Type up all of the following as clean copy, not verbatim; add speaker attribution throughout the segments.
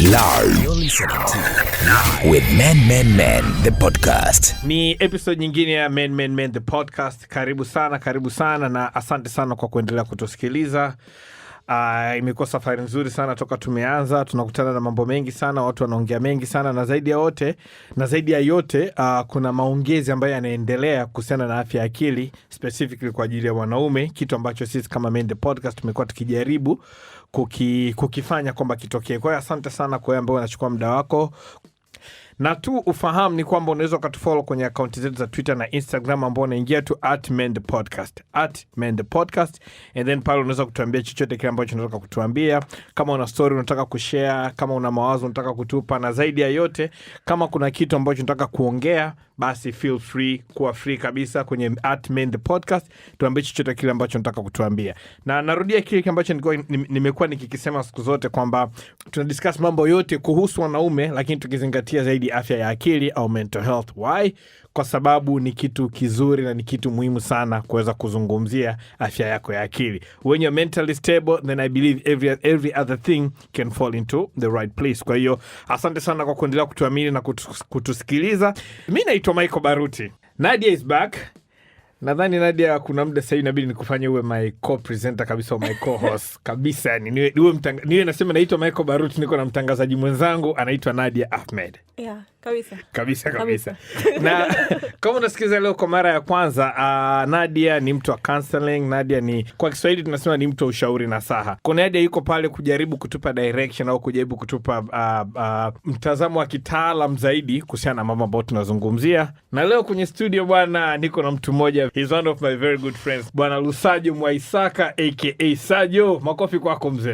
Speaker 1: Live. You're listening to Live with Men, the podcast.
Speaker 2: Ni episode nyingine ya Men, the podcast. Karibu sana na asante sana kwa kuendelea kutusikiliza. Imekuwa safari nzuri sana toka tumeanza. Tunakutana na mambo mengi sana, watu wanaongea mengi sana, na zaidi ya yote kuna maongezi ambayo yanaendelea kuhusiana na afya ya akili, specifically kwa ajili ya wanaume, kitu ambacho sisi kama Men the podcast tumekuwa tukijaribu kukifanya kwamba kitokee. Kwa hiyo asante sana kwa ambao unachukua muda wako. Na tu ufahamu ni kwamba unaweza ukatufollow kwenye akaunti zetu za Twitter na Instagram, ambao unaingia tu @mendepodcast, @mendepodcast, and then pale unaweza kutuambia chochote kile ambacho unataka kutuambia. Kama una story unataka kushare, kama una mawazo unataka kutupa, na zaidi ya yote kama kuna kitu ambacho unataka kuongea, basi feel free, kuwa free kabisa kwenye @mendepodcast, tuambie chochote kile ambacho unataka kutuambia. Na narudia kile ambacho nimekuwa nikikisema siku zote kwamba tunadiscuss mambo yote kuhusu wanaume, lakini tukizingatia zaidi afya ya akili au mental health. Why? Kwa sababu ni kitu kizuri na ni kitu muhimu sana kuweza kuzungumzia afya yako ya akili. When you're mentally stable, then I believe every other thing can fall into the right place. Kwa hiyo asante sana kwa kuendelea kutuamini na kutusikiliza. Mimi naitwa Baruti. Nadia is back. Nadhani Nadia, kuna muda sasa inabidi nikufanye uwe my co-presenter kabisa, my co-host kabisa. Yani niwe nasema naitwa Baruti, niko na mtangazaji mwenzangu anaitwa Nadia Ahmed.
Speaker 3: Yeah, kabisa.
Speaker 2: Na kama unasikiza leo kwa mara ya kwanza, Nadia ni mtu wa counseling. Nadia ni, kwa Kiswahili tunasema ni mtu wa ushauri na saha. Kwa Nadia yuko pale kujaribu kutupa direction au kujaribu kutupa mtazamo wa kitaalam zaidi kuhusiana na mambo ambayo tunazungumzia. Na leo kwenye studio bwana, niko na mtu mmoja. He's one of my very good friends. Bwana Lusajo Mwaisaka aka Sajo. Makofi kwako mzee.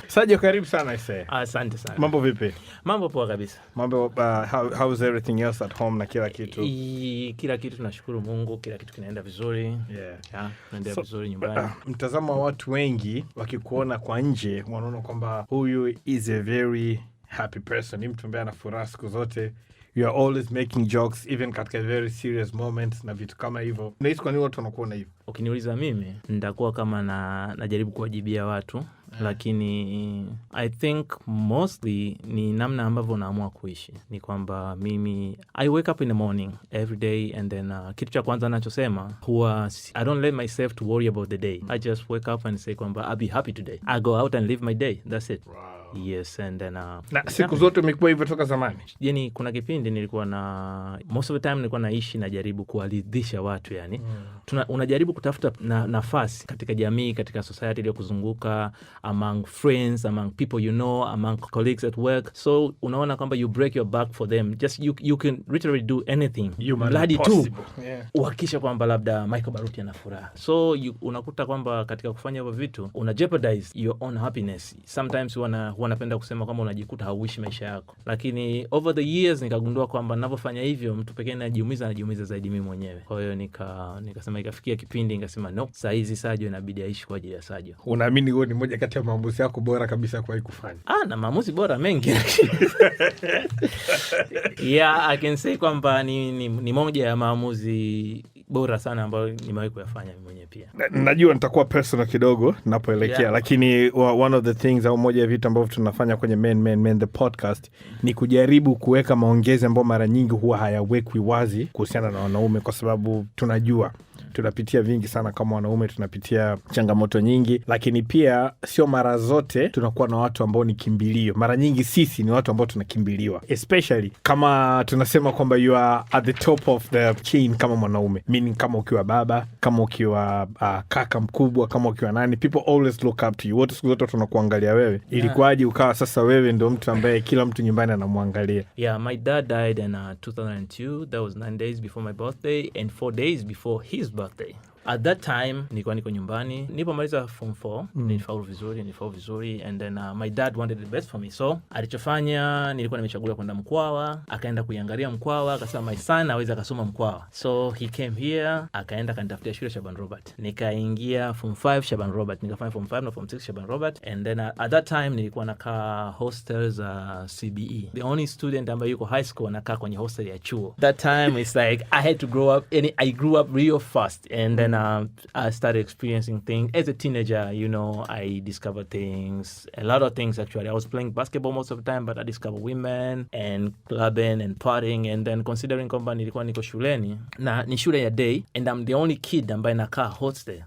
Speaker 2: Sajo, karibu sana ise.
Speaker 4: Asante sana.
Speaker 2: Mambo vipi?
Speaker 4: Mambo poa kabisa.
Speaker 2: Mambo how's everything else at home na kila kitu?
Speaker 4: Kila kitu tunashukuru Mungu, kila kitu kinaenda vizuri.
Speaker 2: Yeah.
Speaker 4: Tunaenda vizuri nyumbani.
Speaker 2: Mtazamo wa watu wengi wakikuona kwa nje wanaona kwamba huyu is a very happy person. Ni mtu ambaye ana furaha siku zote. You are always making jokes even katika very serious moments na vitu kama hivyo. Unahisi kwa nini watu wanakuona hivyo?
Speaker 4: Ukiniuliza mimi, nitakuwa kama najaribu kuwajibia watu. Lakini I think mostly ni namna ambavyo naamua kuishi. Ni kwamba mimi I wake up in the morning every day, and then kitu cha kwanza nachosema huwa I don't let myself to worry about the day. I just wake up and say kwamba I'll be happy today. I go out and live my day. That's it.
Speaker 2: Wow.
Speaker 4: Yes, and then
Speaker 2: na siku zote umekuwa hivyo toka zamani?
Speaker 4: Yani kuna kipindi nilikuwa most of the time nilikuwa naishi najaribu kuwaridhisha watu yani. Unajaribu kutafuta nafasi katika jamii, katika society ile kuzunguka, among friends, among people you know, among colleagues at work. So unaona kwamba you break your back for them. Just you can literally do anything. Bloody too. Uhakisha kwamba labda Baruti ana furaha. So unakuta kwamba katika kufanya hivyo vitu una jeopardize your own happiness. Sometimes wanapenda kusema kwamba unajikuta hauishi maisha yako. Lakini over the years nikagundua kwamba ninapofanya hivyo mtu pekee anajiumiza zaidi mimi mwenyewe. Kwa hiyo nikasema ikafikia kipindi nikasema no, saa hizi Sajo inabidi aishi kwa ajili ya Sajo.
Speaker 2: Unaamini wewe ni moja kati ya maamuzi yako bora kabisa kwa kufanya?
Speaker 4: Na maamuzi bora mengi. Yeah, I can say kwamba ni moja ya maamuzi bora sana ambayo nimewahi kuyafanya mimi mwenyewe pia.
Speaker 2: Najua nitakuwa personal kidogo napoelekea, lakini one of the things au moja ya vitu ambavyo tunafanya kwenye Men the podcast ni kujaribu kuweka maongezi ambayo mara nyingi huwa hayawekwi wazi kuhusiana na wanaume, kwa sababu tunajua tunapitia vingi sana kama wanaume, tunapitia changamoto nyingi, lakini pia sio mara zote tunakuwa na watu ambao ni kimbilio. Mara nyingi sisi ni watu ambao tunakimbiliwa, especially kama tunasema kwamba you are at the top of the chain kama mwanaume, meaning kama ukiwa baba, kama ukiwa kaka mkubwa, kama ukiwa nani, people always look up to you. Wote siku zote tunakuangalia wewe. Ilikuwaje ukawa sasa wewe ndio mtu ambaye kila mtu nyumbani anamwangalia?
Speaker 4: Yeah, my dad died in 2002. That was 9 days before my birthday and 4 days before his birthday. At that time nilikuwa niko nyumbani, nilipomaliza form 4 nilifaulu vizuri, and then my dad wanted the best for me. So alichofanya, nilikuwa nimechagua kwenda Mkwawa, akaenda kuiangalia Mkwawa, akasema my son aweza kasoma Mkwawa. So he came here, akaenda kanitafutia shule Shaban Robert. Nikaingia form 5 Shaban Robert, nikafanya form 5 na form 6 Shaban Robert, and then at that time nilikuwa nakaa hostels CBE. The only student ambaye yuko high school anakaa kwenye hostel ya chuo. That time it's like I had to grow up, and I grew up real fast, and then then I started experiencing things. As a teenager, you know, I discovered things, a lot of things actually. I was playing basketball most of the time, but I discovered women and clubbing and partying, and then considering kwamba nilikuwa niko shuleni na ni shule ya day and I'm the only kid ambaye nakaa hostel.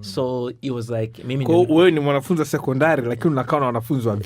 Speaker 4: So it was like mimi
Speaker 2: wewe ni mwanafunzi wa sekondari lakini unakaa na wanafunzi wa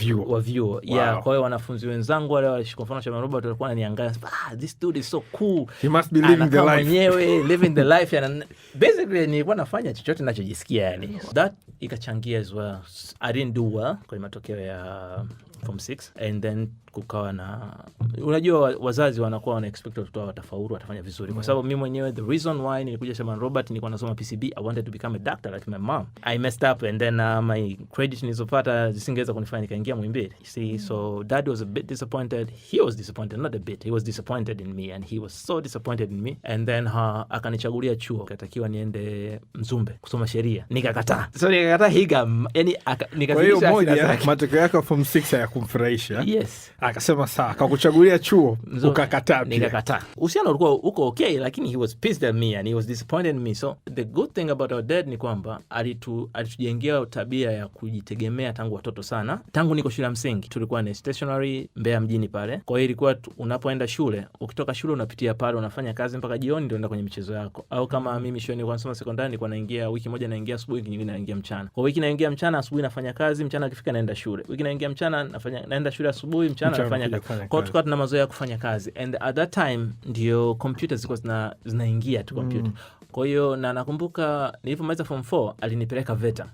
Speaker 2: vyuo.
Speaker 4: Yeah, kwa hiyo wanafunzi wenzangu wale walishika mfano cha Robert walikuwa wananiangalia, this dude is so cool,
Speaker 2: he must be living the life
Speaker 4: mwenyewe living the life, and basically nilikuwa nafanya chochote ninachojisikia yani. That ikachangia as well. I didn't do well kwa matokeo ya form 6 and then kukawa na, unajua wazazi wanakuwa wana expect watoto watafaulu, watafanya vizuri, kwa sababu mimi mwenyewe the reason why nilikuja Shema Robert nilikuwa nasoma PCB, I wanted to become a doctor like my mom. I messed up and then my credit nilizopata zisingeweza kunifanya nikaingia Muhimbili, you see. So dad was a bit disappointed. He was disappointed, not a bit, he was disappointed in me, and he was so disappointed in me. And then akanichagulia chuo, katakiwa niende Mzumbe kusoma sheria, nikakataa. So nikakataa higam, yani nikasitisha.
Speaker 2: Kwa hiyo moja matokeo yako form 6 hayakumfurahisha.
Speaker 4: Yes.
Speaker 2: Akasema sawa, akakuchagulia chuo, ukakataa pia.
Speaker 4: Nikakataa. Uhusiano ulikuwa uko okay, lakini he was pissed at me and he was disappointed in me. So the good thing about our dad ni kwamba alitujengea tabia ya kujitegemea tangu watoto sana. Tangu niko shule ya msingi tulikuwa na stationary Mbeya mjini pale. Kwa hiyo ilikuwa unapoenda shule, ukitoka shule unapitia pale, unafanya kazi mpaka jioni ndio unaenda kwenye michezo yako. Au kama mimi shule nilikuwa nasoma sekondari, nilikuwa naingia wiki moja naingia asubuhi, wiki nyingine naingia mchana. Kwa wiki naingia mchana, asubuhi nafanya kazi, mchana akifika naenda shule. Wiki naingia mchana naenda shule asubuhi, mchana nafanya kazi. Kwa tukawa tuna mazoea ya kufanya kazi, and at that time ndio computers zilikuwa zinaingia tu computer. Kwa hiyo na nakumbuka nilipomaliza form 4 alinipeleka VETA.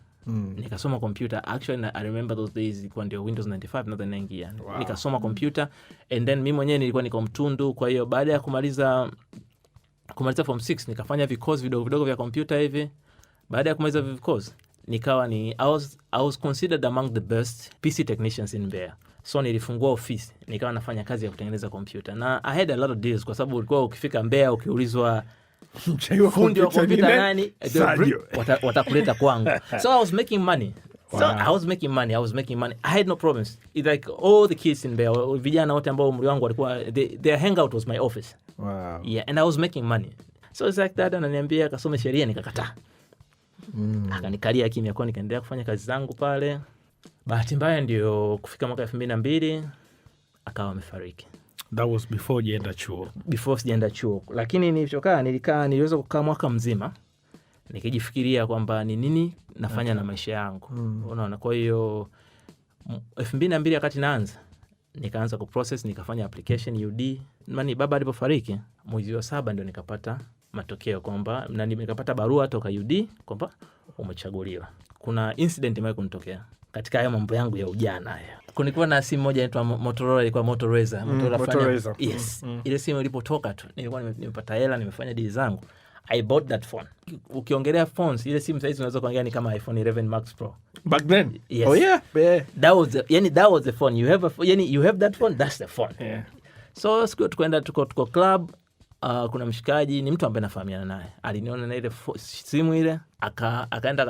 Speaker 4: Nikasoma computer. Actually I remember those days ilikuwa ndio Windows 95 na naingia. Nikasoma computer and then mimi mwenyewe nilikuwa niko mtundu. Kwa hiyo baada ya kumaliza form 6 nikafanya vikozi vidogo vya computer hivi. Baada ya kumaliza vikozi nikawa I was considered among the best PC technicians in Mbeya. So nilifungua ofisi, nikawa nafanya kazi ya kutengeneza computer. Na I had a lot of deals kwa sababu ulikuwa ukifika Mbeya ukiulizwa fundi wa computer nani, watakuleta kwangu. So I was making money. I was making money. I had no problems. It's like all the kids in Mbeya, vijana wote ambao umri wangu walikuwa, their hangout was my office.
Speaker 2: Wow.
Speaker 4: Yeah, and I was making money. So it's like that, ananiambia kasome sheria, nikakataa. Akanikalia kimya, kwa nikaendelea kufanya kazi zangu pale. Bahati mbaya ndio kufika mwaka 2002 akawa amefariki.
Speaker 2: That was before
Speaker 4: sijaenda chuo. Lakini niliweza kukaa mwaka mzima nikijifikiria kwamba ni nini nafanya na maisha yangu. Unaona, kwa hiyo 2002 wakati nikaanza kuprocess, nikafanya application UD. Mani baba alipofariki mwezi wa 7 ndio nikapata matokeo kwamba nikapata barua toka UD kwamba umechaguliwa. Kuna incident imeweza kunitokea katika haya mambo yangu ya ujana haya. Kulikuwa na simu moja inaitwa Motorola, ilikuwa Motorola. Yes. Ile simu ilipotoka tu nilikuwa nimepata hela, nimefanya deal zangu. I bought that phone. Ukiongelea phones, ile simu sasa unaweza kuangalia ni kama iPhone 11 Max Pro.
Speaker 2: Back then?
Speaker 4: Yes.
Speaker 2: Oh yeah.
Speaker 4: That was the phone. You have that phone, that's the phone.
Speaker 2: Yeah.
Speaker 4: So tukaenda tuko club. Kuna mshikaji, ni mtu ambaye nafahamiana naye. Aliniona na ile simu ile, akaenda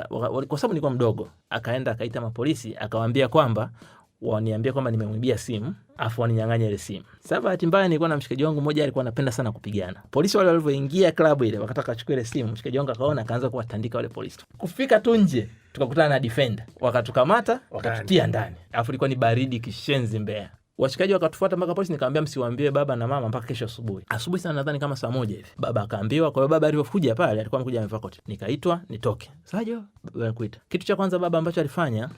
Speaker 4: kwa sababu nilikuwa mdogo. Akaenda akaita mapolisi, akawaambia kwamba waniambia kwamba nimemwibia simu, afu waninyang'anya ile simu. Sasa bahati mbaya nilikuwa na mshikaji wangu mmoja alikuwa anapenda sana kupigana. Polisi wale walivyoingia club ile wakataka achukue ile simu, mshikaji wangu akaona, akaanza kuwatandika wale polisi. Kufika tu nje tukakutana na defender. Wakatukamata, wakatutia ndani. Afu ilikuwa ni baridi kishenzi Mbeya. Washikaji wakatufuata mpaka polisi, nikamwambia msiwaambie baba na mama mpaka kesho asubuhi. Asubuhi sana nadhani kama saa 1 hivi. Baba akaambiwa, kwa hiyo baba alipokuja pale alikuwa amekuja amevaa koti. Nikaitwa nitoke. Sajo, baba anakuita. Kitu cha kwanza baba ambacho alifanya,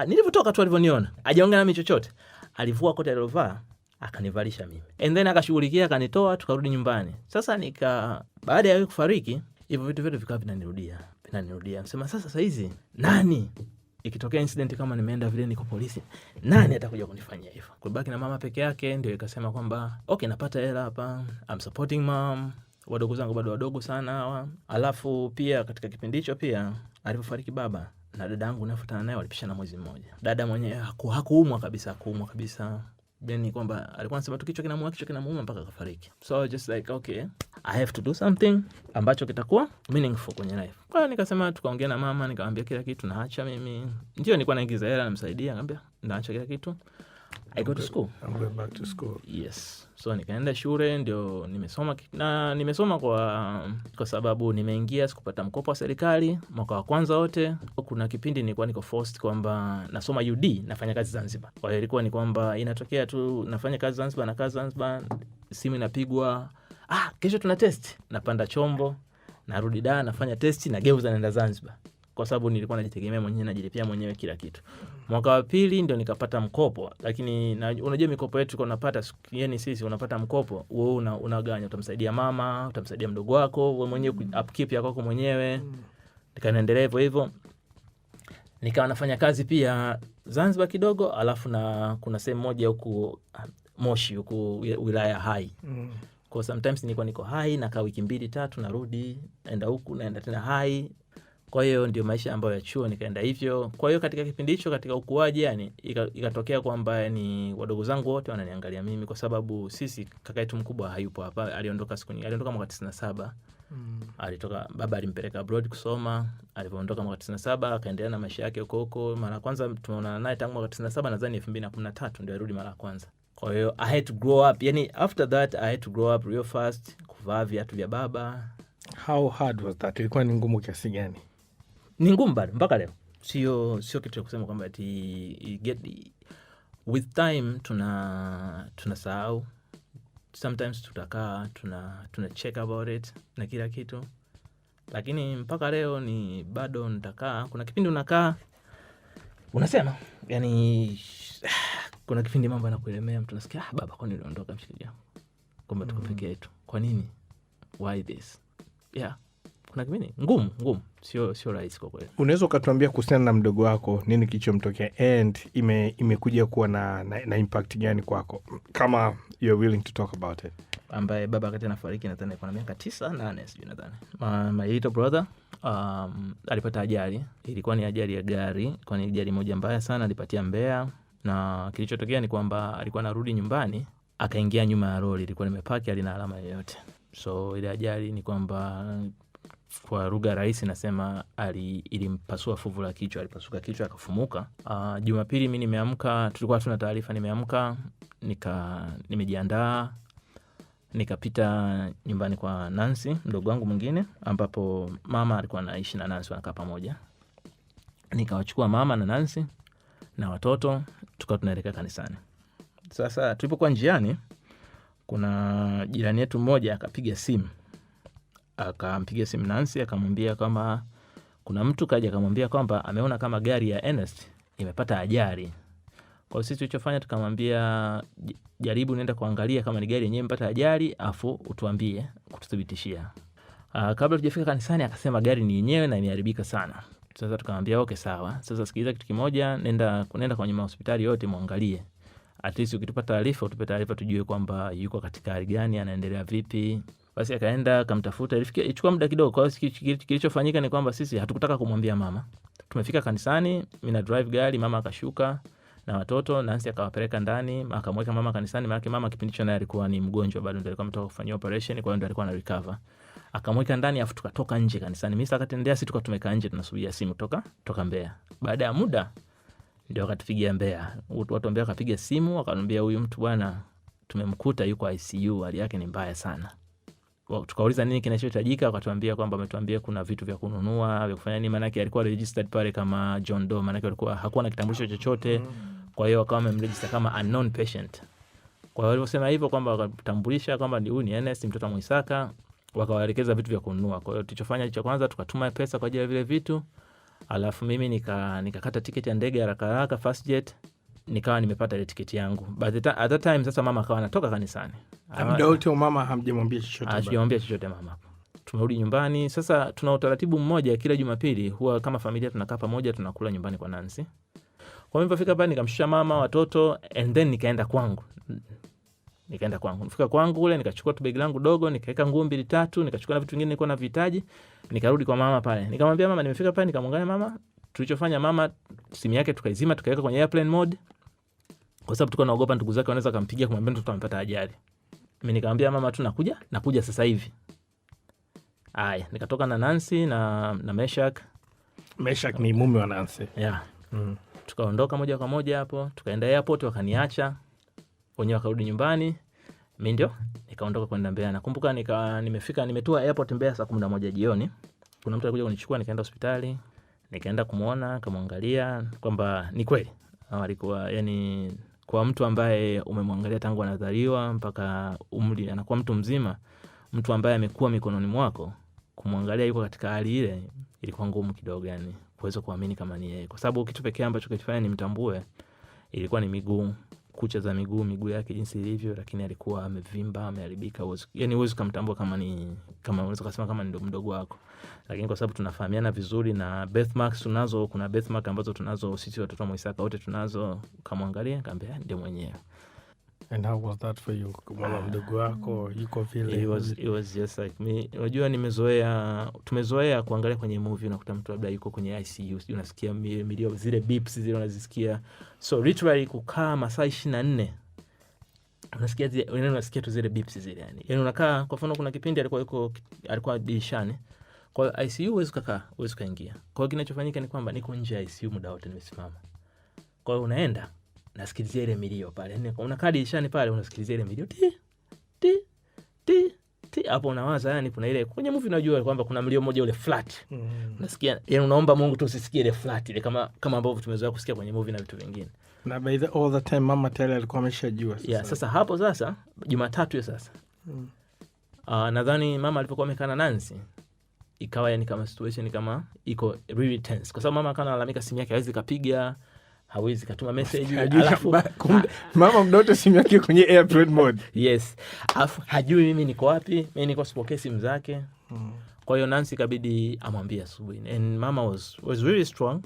Speaker 4: nilipotoka tu alivyoniona, hajaongea nami chochote. Alivua koti alilovaa, akanivalisha mimi. And then akashughulikia, akanitoa, tukarudi nyumbani. Sasa baada ya yeye kufariki, hivyo vitu vyote vikawa vinanirudia. Nasema sasa hizi nani? Ikitokea incident kama nimeenda vile niko polisi, nani atakuja kunifanyia hivyo? Kubaki na mama peke yake, ndio ikasema kwamba okay, napata hela hapa, I'm supporting mom, wadogo zangu bado wadogo sana hawa. Alafu pia katika kipindi hicho pia alipofariki baba na dada yangu nafuatana naye walipishana mwezi mmoja. Dada mwenyewe hakuumwa kabisa. Then kwamba alikuwa anasema tu kichwa kinamuuma mpaka akafariki. So just like okay, I have to do something ambacho kitakuwa meaningful kwenye life. Kwa hiyo nikasema, tukaongea na mama, nikamwambia kila kitu naacha mimi. Ndio nilikuwa naingiza hela namsaidia, nikamwambia naacha kila kitu. I go to school.
Speaker 2: I'm going back to school.
Speaker 4: Yes. So nikaenda shule, ndio nimesoma kwa sababu nimeingia sikupata mkopo wa serikali mwaka wa kwanza wote. Kuna kipindi nilikuwa niko forced kwamba nasoma UD, nafanya kazi Zanzibar. Kwa hiyo ilikuwa ni kwamba inatokea tu nafanya kazi Zanzibar, simu inapigwa, kesho tuna test. Napanda chombo, narudi Dar, nafanya test na geuza naenda Zanzibar. Kwa sababu nilikuwa najitegemea mwenyewe, najilipia mwenyewe kila kitu. Mwaka wa pili ndio nikapata mkopo, lakini unajua mikopo yetu kwa unapata yani sisi unapata mkopo, wewe unaganya, utamsaidia mama, utamsaidia mdogo wako, wewe mwenyewe upkeep yako mwenyewe. Nikaendelea hivyo. Nikawa nafanya kazi pia Zanzibar kidogo, alafu na kuna sehemu moja huku Moshi huku wilaya Hai. Kwa sometimes nilikuwa niko Hai na kaa wiki 2-3 narudi, naenda huku naenda tena Hai. Kwa hiyo ndio maisha ambayo ya chuo nikaenda hivyo. Kwa hiyo katika kipindi hicho, katika ukuaji yani ikatokea kwamba ni wadogo zangu wote wananiangalia mimi, kwa sababu sisi kaka yetu mkubwa hayupo hapa, aliondoka mwaka 97. Baba alimpeleka abroad kusoma, alipoondoka mwaka 97 akaendelea na maisha yake huko. Mara kwanza tumeona naye tangu mwaka 97, nadhani 2013 ndio alirudi mara kwanza. Kwa hiyo I had to grow up, yani after that I had to grow up real fast, kuvaa viatu vya baba.
Speaker 2: How hard was that? Ilikuwa ni ngumu kiasi gani?
Speaker 4: Ni ngumu bado mpaka leo. Sio kitu cha kusema kwamba with time tunasahau. Sometimes tutakaa tuna check about it na kila kitu. Lakini mpaka leo ni bado nitakaa. Kuna kipindi unakaa unasema, yani kuna kipindi mambo yanakuelemea, mtu unasikia baba kwani uliondoka mshikaji wangu? Kwamba tuko peke yetu. Kwa nini? Why this? Yeah. Kuna kipindi ngumu. Sio rahisi kwa kweli.
Speaker 2: Unaweza ukatuambia kuhusiana na mdogo wako, nini kilichomtokea and imekuja kuwa na impact gani kwako, kama you're willing to talk about it?
Speaker 4: Ambaye baba wakati anafariki nadhani alikuwa na miaka 9-8 sijui nadhani. My little brother alipata ajali. Ilikuwa ni ajali ya gari, kwa ni ajali moja mbaya sana, alipatia Mbeya, na kilichotokea ni kwamba alikuwa anarudi nyumbani, akaingia nyuma ya lori, ilikuwa limepaki, halina alama yoyote. So ile ajali ni kwamba kwa lugha rahisi nasema ilimpasua fuvu la kichwa, alipasuka kichwa akafumuka. Jumapili mimi nimeamka, tulikuwa tuna taarifa, nimeamka nimejiandaa, nikapita nyumbani kwa Nancy, mdogo wangu mwingine, ambapo mama alikuwa anaishi na Nancy, wanakaa pamoja. Nikawachukua mama na Nancy na watoto, tukawa tunaelekea kanisani. Sasa tulipokuwa njiani, kuna jirani yetu mmoja akampigia simu Nancy, akamwambia kama kuna mtu kaja akamwambia kwamba ameona kama gari ya Ernest imepata ajali. Kwa sisi tulichofanya tukamwambia jaribu nenda kuangalia kama ni gari yenyewe imepata ajali, afu utuambie kututhibitishia. Kabla tujafika kanisani akasema gari ni yenyewe na imeharibika sana. Sasa tukamwambia okay sawa. Sasa sikiliza kitu kimoja, nenda kwenye hospitali yote muangalie. At least ukitupa taarifa, utupe taarifa tujue kwamba yuko katika hali gani, anaendelea vipi. Basi akaenda akamtafuta, ilichukua muda kidogo. Kwa hiyo kilichofanyika ni kwamba sisi hatukutaka kumwambia mama. Tumefika kanisani, mimi na drive gari, mama akashuka na watoto, Nancy akawapeleka ndani, akamweka mama kanisani, maana mama kipindi hicho naye alikuwa ni mgonjwa bado, ndio alikuwa ametoka kufanyia operation, kwa hiyo ndio alikuwa na recover. Akamweka ndani, afu tukatoka nje kanisani. Mimi wakati ndio sisi tulikuwa tumekaa nje tunasubiria simu toka Mbeya. Baada ya muda ndio akatupigia Mbeya. Watu Mbeya wakapiga simu, wakaniambia huyu mtu bwana tumemkuta yuko ICU, hali yake ni mbaya sana. Tukauliza nini kinachohitajika, wakatuambia kwamba ametuambia kuna vitu vya kununua, vya kufanya nini, maana yake alikuwa registered pale kama John Doe, maana yake hakuwa na kitambulisho chochote. Kwa hiyo wakawa wamemregister kama unknown patient. Kwa hiyo walisema hivyo kwamba wakatambulisha kwamba huyu ni Ernest mtoto wa Mwaisaka, wakawaelekeza vitu vya kununua. Kwa hiyo tulichofanya cha kwanza tukatuma pesa kwa ajili ya vile vitu. Alafu mimi nikakata tiketi ya ndege haraka fast jet, nikawa nimepata ile tiketi yangu. But at that time sasa mama akawa anatoka kanisani.
Speaker 2: Muda wote mama hamjamwambia chochote?
Speaker 4: Hajamwambia chochote mama. Tumerudi nyumbani. Sasa tuna utaratibu mmoja, kila Jumapili huwa kama familia tunakaa pamoja tunakula nyumbani kwa Nancy. Kwa hiyo nilipofika pale nikamshusha mama, watoto, and then nikaenda kwangu. Nifika kwangu kule nikachukua tu begi langu dogo, nikaweka nguo 2-3, nikachukua na vitu vingine nilikuwa navihitaji, nikarudi kwa mama pale. Nikamwambia mama nimefika pale, nikamwangalia mama. Tulichofanya mama, simu yake tukaizima, tukaweka kwenye airplane mode. Kwa sababu tulikuwa tunaogopa ndugu zake wanaweza kumpigia kumwambia mtoto amepata ajali. Mimi nikamwambia mama tu nakuja sasa hivi. Haya, nikatoka na Nancy na Meshak.
Speaker 2: Meshak ni mume wa Nancy.
Speaker 4: Yeah. Tukaondoka moja kwa moja hapo, tukaenda airport, wakaniacha wenyewe, wakarudi nyumbani. Mimi ndio nikaondoka kwenda Mbeya. Nakumbuka nimetua airport Mbeya saa 11 jioni. Kuna mtu alikuja kunichukua, nikaenda hospitali, nikaenda kumuona, kamwangalia kwamba ni kweli alikuwa, yani kwa mtu ambaye umemwangalia tangu anazaliwa mpaka umri anakuwa mtu mzima, mtu ambaye amekuwa mikononi mwako, kumwangalia yuko katika hali ile ilikuwa ngumu kidogo, yani kuweza kuamini kama ni yeye, kwa sababu kitu pekee ambacho kilifanya nimtambue ilikuwa ni miguu, kucha za miguu yake jinsi ilivyo, lakini alikuwa amevimba, ameharibika. Yani huwezi kumtambua kama unaweza kusema kama ni mdogo wako, lakini kwa sababu tunafahamiana vizuri na birthmarks tunazo, kuna birthmark ambazo tunazo sisi watoto wa Mwaisaka wote tunazo, kamwangalia kaambia ndio mwenyewe.
Speaker 2: And how was that for you? Mama mdogo wako yuko vile?
Speaker 4: It was just like me. Unajua tumezoea kuangalia kwenye movie, unakuta mtu labda yuko kwenye ICU, unasikia milio zile beeps zile unazisikia. So literally kukaa masaa 24 unasikia tu zile beeps zile, yani unakaa, kwa mfano kuna kipindi alikuwa dirishani. Kwa hiyo ICU huwezi kaingia. Kwa hiyo kinachofanyika ni kwamba niko nje ya ICU muda wote nimesimama. Kwa hiyo unaenda nasikilizia ile milio pale. Unakaa dirishani pale unasikilizia ile milio ti ti ti ti, hapo unawaza, yani kuna ile kwenye movie unajua kwamba kuna mlio mmoja ule flat. Unasikia, yani unaomba Mungu tu usisikie ile flat ile kama ambavyo tumezoea kusikia kwenye movie na vitu vingine.
Speaker 2: Na by the all the time mama tayari alikuwa ameshajua
Speaker 4: sasa. Sasa hapo sasa Jumatatu hiyo sasa. Nadhani mama alipokuwa amekaa na Nancy ikawa yani kama situation kama iko really tense, kwa sababu mama kana analalamika simu yake hawezi kapiga, hawezi katuma message, alafu
Speaker 2: mama mdoto simu yake kwenye airplane mode.
Speaker 4: Yes. Alafu hajui mimi niko wapi, mimi niko sipokee simu zake. Kwa hiyo Nancy kabidi amwambie asubuhi, and mama was really strong.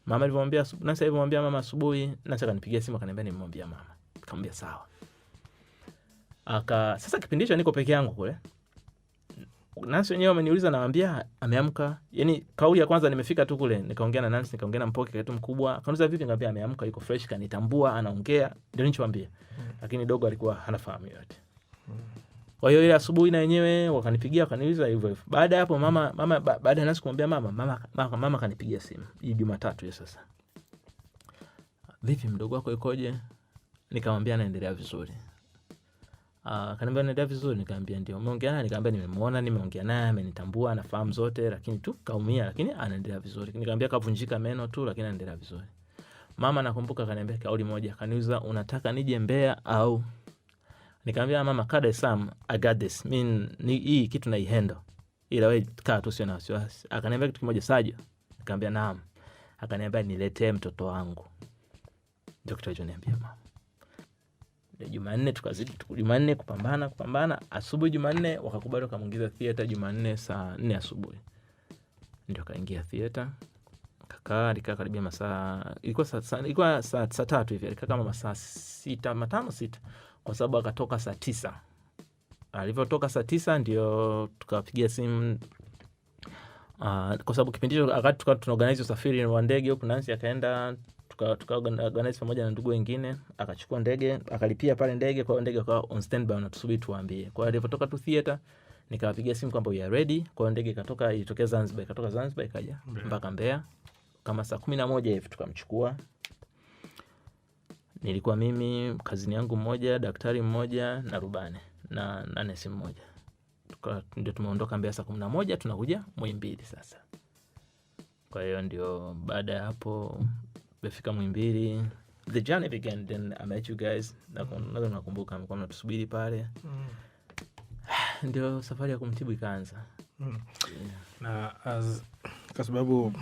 Speaker 4: Mama alimwambia Nancy, alimwambia mama asubuhi, Nancy akanipigia simu akaniambia nimemwambia mama. Nikamwambia sawa. Sasa kipindi hicho niko peke yangu kule. Nancy wenyewe ameniuliza, naambia ameamka. Yani kauli ya kwanza nimefika tu kule, nikaongea na Nancy, nikaongea na Mpoke kitu mkubwa. Akaniuliza vipi, nikamwambia ameamka, yuko fresh, kanitambua, anaongea, ndio nilichoambia. Lakini dogo alikuwa hanafahamu yote. Kwa hiyo ile asubuhi na yenyewe wakanipigia, wakaniuliza hivyo. Baada ya hapo mama baada ya Nancy kumwambia mama kanipigia simu. Hii Jumatatu hiyo sasa. Vipi mdogo wako yukoje? Nikamwambia anaendelea vizuri. Kaniambia anaendelea vizuri, nikamwambia ndio. Umeongea naye? Nikamwambia nimemuona, nimeongea naye, amenitambua, anafahamu zote, lakini tu kaumia, lakini anaendelea vizuri. Nikamwambia kavunjika meno tu, lakini anaendelea vizuri. Mama nakumbuka kaniambia kauli moja, kaniuliza unataka nije Mbeya au? Nikamwambia mama, Dar es Salaam, I got this. Hii kitu na handle. Ila wewe kaa tu, sio na wasiwasi. Akaniambia kitu kimoja, Sajo. Nikamwambia naam. Akaniambia niletee mtoto wangu. Ndio kitu alichoniambia mama. Jumanne tukazidi Jumanne kupambana. Asubuhi Jumanne wakakubali kumuingiza theater Jumanne saa 4 asubuhi. Ndio kaingia theater. Alikaa karibia masaa, ilikuwa saa 3 hivi, alikaa kama masaa 5-6, kwa sababu akatoka saa 9. Alivyotoka saa 9 ndio tukapigia simu, kwa sababu kipindi hicho wakati tunaorganize usafiri wa ndege huko, Nancy akaenda tukaorganize pamoja na ndugu wengine, akachukua ndege, akalipia pale ndege, kwa ndege kwa on standby na tusubiri tuambie. Kwa hiyo alipotoka tu theater nikawapigia simu kwamba we are ready. Kwa ndege ilitokea Zanzibar, ikatoka Zanzibar ikaja mpaka Mbeya kama saa 11 hivi, tukamchukua. Nilikuwa mimi, kazini yangu mmoja, daktari mmoja na rubani na nesi mmoja. Ndio tumeondoka Mbeya saa 11, tunakuja Muhimbili sasa. Kwa hiyo ndio baada ya hapo tumefika Muhimbili, the journey began. Then I met you guys. Nakumbuka mlikuwa mnatusubiri pale. Ndio safari ya kumtibu ikaanza.
Speaker 2: Na kwa sababu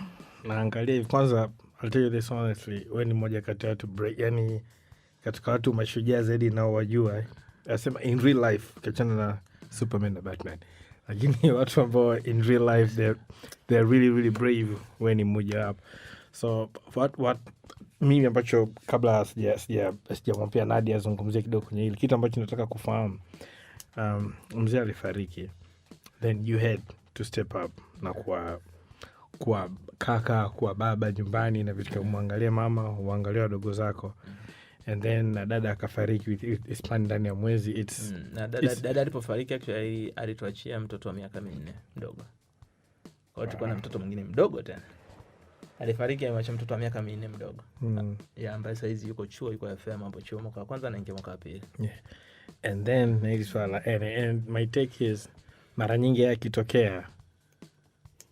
Speaker 2: naangalia hivi, kwanza I'll tell you this honestly, wewe ni mmoja kati ya watu yani katika watu mashujaa zaidi nao wajua. Nasema in real life, kiachana na Superman na Batman, lakini watu ambao in real life they're really really brave, wewe ni mmoja wapo. So what mimi ambacho kabla sijamwambia Nadia azungumzie kidogo kwenye hili kitu ambacho nataka kufahamu, mzee alifariki, then you had to step up na kwa kaka, kwa baba nyumbani na vitu, kumwangalia mama, uangalia wadogo zako, and then dada akafariki with span ndani ya mwezi.
Speaker 4: Dada alipofariki actually alituachia mtoto wa miaka 4 mdogo. Kwa hiyo tulikuwa na mtoto mwingine mdogo tena. alifariki ameacha mtoto wa miaka 4 mdogo. Yeah, ambaye sasa hizi yuko chuo, yuko FM hapo chuo mwaka wa kwanza na ingia mwaka wa pili.
Speaker 2: Yeah. And then next one, and my take is mara nyingi yakitokea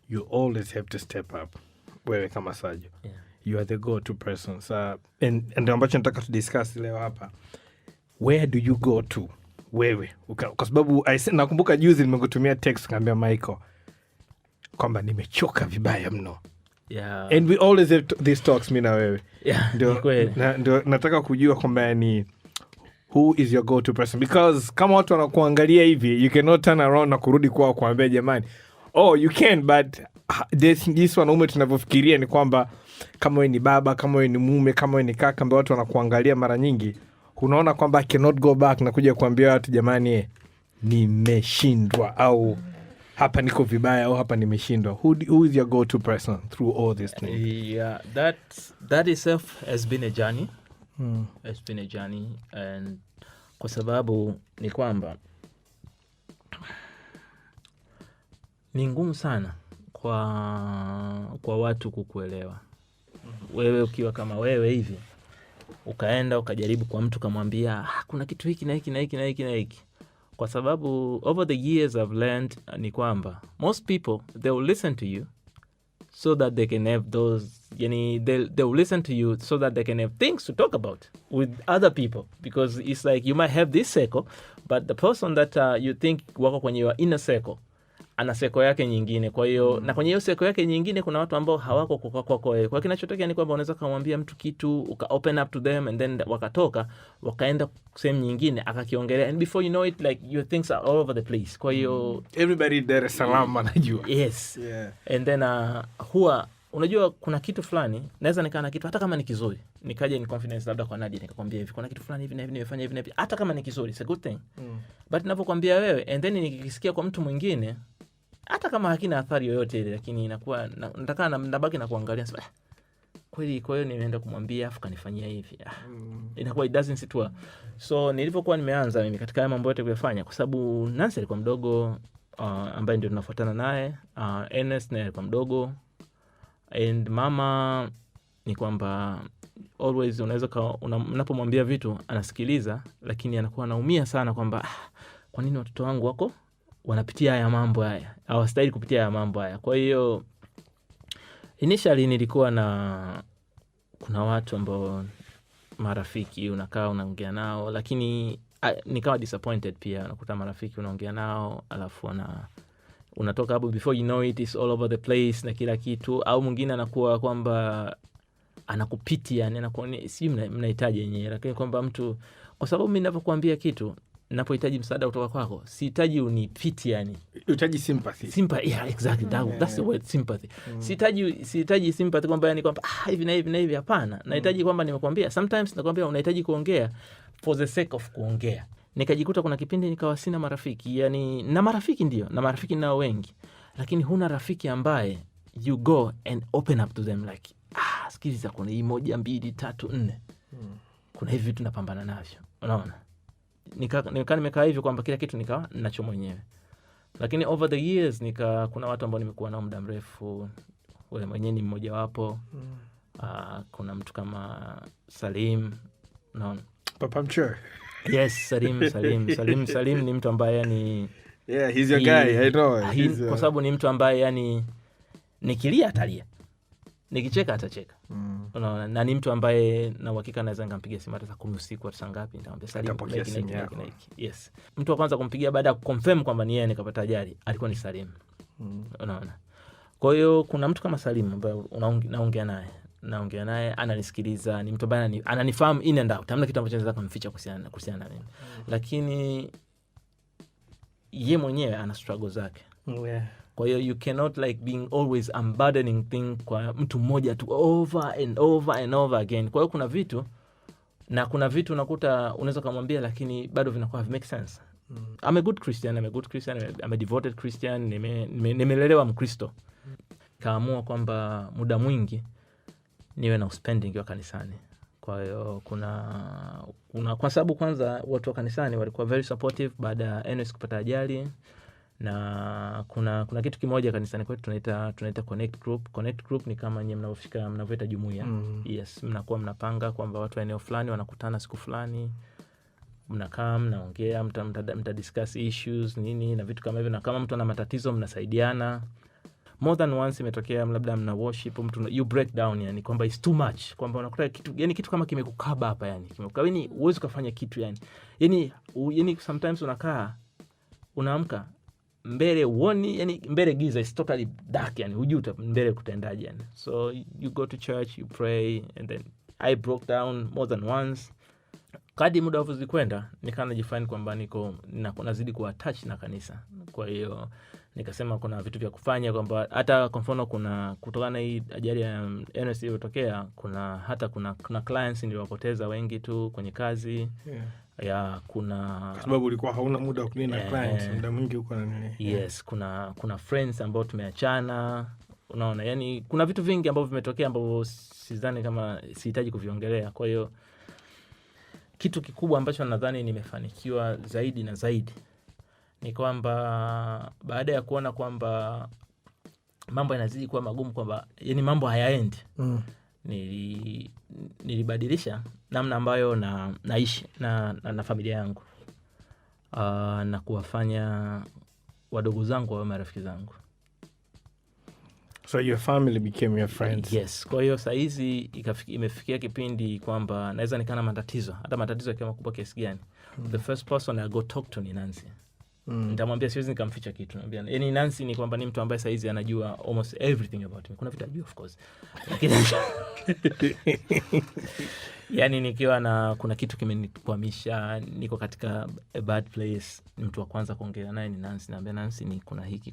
Speaker 2: you always have to step up. Wewe kama Sajo.
Speaker 4: Yeah.
Speaker 2: You are the go-to person. So, and ambacho nataka to discuss leo hapa. Where do you go to? Wewe. Kwa sababu nakumbuka juzi nimekutumia text kaambia Michael kwamba nimechoka vibaya mno.
Speaker 4: Yeah.
Speaker 2: And we always have these talks mimi na wewe.
Speaker 4: Yeah.
Speaker 2: Ndio nataka kujua kwamba ni who is your go-to person, because kama watu wanakuangalia hivi you cannot turn around na kurudi kwao kuambia jamani, oh you can, but this wanaume tunavyofikiria ni kwamba kama wewe ni baba, kama wewe ni mume, kama wewe ni kaka, ambao watu wanakuangalia mara nyingi unaona kwamba I cannot go back na kuja kuambia watu jamani nimeshindwa au hapa niko vibaya au hapa nimeshindwa. Who is your go-to person through all this thing?
Speaker 4: Yeah, that itself has been a journey. It's been a journey, and kwa sababu ni kwamba ni ngumu sana kwa watu kukuelewa. Wewe ukiwa kama wewe hivi ukaenda ukajaribu kwa mtu kamwambia kuna kitu hiki na hiki na hiki na hiki na hiki, kwa sababu over the years I've learned ni kwamba most people they will listen to you so that they can have those, they will listen to you so that they can have things to talk about with other people, because it's like you might have this circle but the person that you think wako kwenye your inner circle ana seko yake nyingine. Kwa hiyo na kwenye hiyo seko yake nyingine kuna watu ambao hawako kwa kinachotokea ni kwamba unaweza kumwambia mtu kitu uka open up to them and then wakatoka wakaenda sehemu nyingine akakiongelea, and before you know it like your things are all over the place. Kwa hiyo
Speaker 2: everybody Dar es Salaam anajua.
Speaker 4: Yes.
Speaker 2: Yeah.
Speaker 4: And then huwa unajua kuna kitu fulani naweza nikaa na kitu hata kama ni kizuri nikaje ni confidence labda kwa Nadia nikakwambia hivi kuna kitu fulani hivi na hivi nimefanya hivi na hivi hata kama ni kizuri, it's a good thing. But ninapokuambia wewe and then nikisikia kwa mtu mwingine hata kama hakina athari yoyote ile, lakini inakuwa nataka nabaki na kuangalia sasa kweli, kwa hiyo nimeenda kumwambia afu kanifanyia hivi. Inakuwa it doesn't sit well. So nilipokuwa nimeanza mimi katika haya mambo yote kuyafanya, kwa sababu Nancy alikuwa mdogo ambaye ndio tunafuatana naye, Ernest naye alikuwa mdogo, and mama ni kwamba always unaweza unapomwambia vitu anasikiliza, lakini anakuwa anaumia sana kwamba kwa nini watoto wangu wako wanapitia haya mambo haya, hawastahili kupitia haya mambo haya. Kwa hiyo initially nilikuwa kuna watu ambao marafiki unakaa unaongea nao, lakini nikawa disappointed pia. Unakuta marafiki unaongea nao alafu unatoka hapo before you know it is all over the place na kila kitu, au mwingine anakuwa kwamba anakupitia, yani anakuwa si mnahitaji yenyewe, lakini kwamba mtu, kwa sababu mimi ninapokuambia kitu ninapohitaji msaada kutoka kwako sihitaji unipiti, yani
Speaker 2: unahitaji sympathy.
Speaker 4: Yeah, exactly. That's the word, sympathy. Sihitaji sympathy kwamba yani kwamba hivi na hivi na hivi, hapana. Nahitaji kwamba nimekwambia, sometimes nakwambia unahitaji kuongea for the sake of kuongea. Nikajikuta kuna kipindi nikawa sina marafiki, yani na marafiki ndio, na marafiki nao wengi, lakini huna rafiki ambaye you go and open up to them like sikiliza kuna hii 1 2 3 4 kuna hivi vitu napambana navyo, unaona. Nimekaa hivyo kwamba kila kitu nikawa ninacho mwenyewe, lakini over the years kuna watu ambao nimekuwa nao muda mrefu, wewe mwenyewe ni mmoja wapo. Kuna mtu kama Salim, unaona,
Speaker 2: Papa Mchor.
Speaker 4: Yes, Salim ni mtu ambaye yani
Speaker 2: yeah, he's your guy, I know.
Speaker 4: Kwa sababu ni mtu ambaye yani nikilia atalia, nikicheka atacheka. Unaona, na ni mtu ambaye na uhakika naweza ngampigia simu hata saa 10 usiku hata saa ngapi nitamwambia Salim. Yes. Mtu wa kwanza kumpigia baada ya kuconfirm kwamba ni yeye nikapata ajali alikuwa ni Salim. Unaona. Kwa hiyo kuna mtu kama Salim ambaye naongea naye ananisikiliza, ni mtu ambaye ananifahamu in and out. Hamna kitu ambacho naweza kumficha kuhusiana na mimi. Lakini yeye mwenyewe ana struggle zake.
Speaker 2: Yeah.
Speaker 4: Kwa hiyo you cannot like being always abandoning thing kwa mtu mmoja tu over and over again. Kwa hiyo kuna vitu unakuta unaweza kumwambia lakini bado vinakuwa make sense. I'm a good Christian, I'm a devoted Christian, nimelelewa Mkristo. Kaamua kwamba muda mwingi niwe na spending wa kanisani. Kwa hiyo kuna kwa sababu kwanza watu wa kanisani walikuwa very supportive baada ya Enes kupata ajali, na kuna kitu kimoja kanisani kwetu tunaita connect group. Connect group ni kama nyinyi mnavyoita jumuiya. Yes, mnakuwa mnapanga kwamba watu wa eneo fulani wanakutana siku fulani, mnakaa mnaongea, mta discuss issues nini na vitu kama hivyo, na kama mtu ana matatizo mnasaidiana. More than once imetokea labda mna worship mtu you break down, yani kwamba it's too much, kwamba unakuta kitu kama kimekukaba hapa, yani kimekukaba, yani uweze kufanya kitu, yani sometimes unakaa unaamka mbele uoni, yani mbele giza, it's totally dark, yani hujui mbele kutaendaje, yani. So you go to church, you pray, and then I broke down more than once. Kadri muda ulivyozidi nikana jifind kwamba nazidi kuwa touch na kanisa. Kwa hiyo nikasema kuna vitu vya kufanya, kwamba hata kwa mfano kutokana na hii ajali ya NS iliyotokea, kuna clients niliwapoteza wengi tu kwenye kazi. Ya kwa
Speaker 2: sababu ulikuwa hauna muda wa kulinda clients, muda mwingi uko na nini.
Speaker 4: Yes, kuna friends ambao tumeachana, unaona, yani kuna vitu vingi ambavyo vimetokea ambavyo sidhani kama sihitaji kuviongelea. Kwa hiyo kitu kikubwa ambacho nadhani nimefanikiwa zaidi na zaidi ni kwamba baada ya kuona kwamba mambo yanazidi kuwa magumu, kwamba yani mambo hayaendi, nilibadilisha namna ambayo naishi na familia yangu, na kuwafanya wadogo zangu wawe marafiki zangu.
Speaker 2: So your family became your friends.
Speaker 4: Yes. Kwa hiyo saa hizi imefikia kipindi kwamba naweza nikana matatizo, hata matatizo yakiwa makubwa kiasi gani, the first person I go talk to ni Nancy. Nitamwambia, siwezi nikamficha kitu. Naambia, yani Nancy ni kwamba ni mtu ambaye saa hizi anajua almost everything about me. Kuna vitu ajua of course. Lakini yani nikiwa kuna kitu kimenikwamisha, niko katika a bad place, mtu wa kwanza kuongea naye ni Nancy. Naambia Nancy, ni kuna hiki.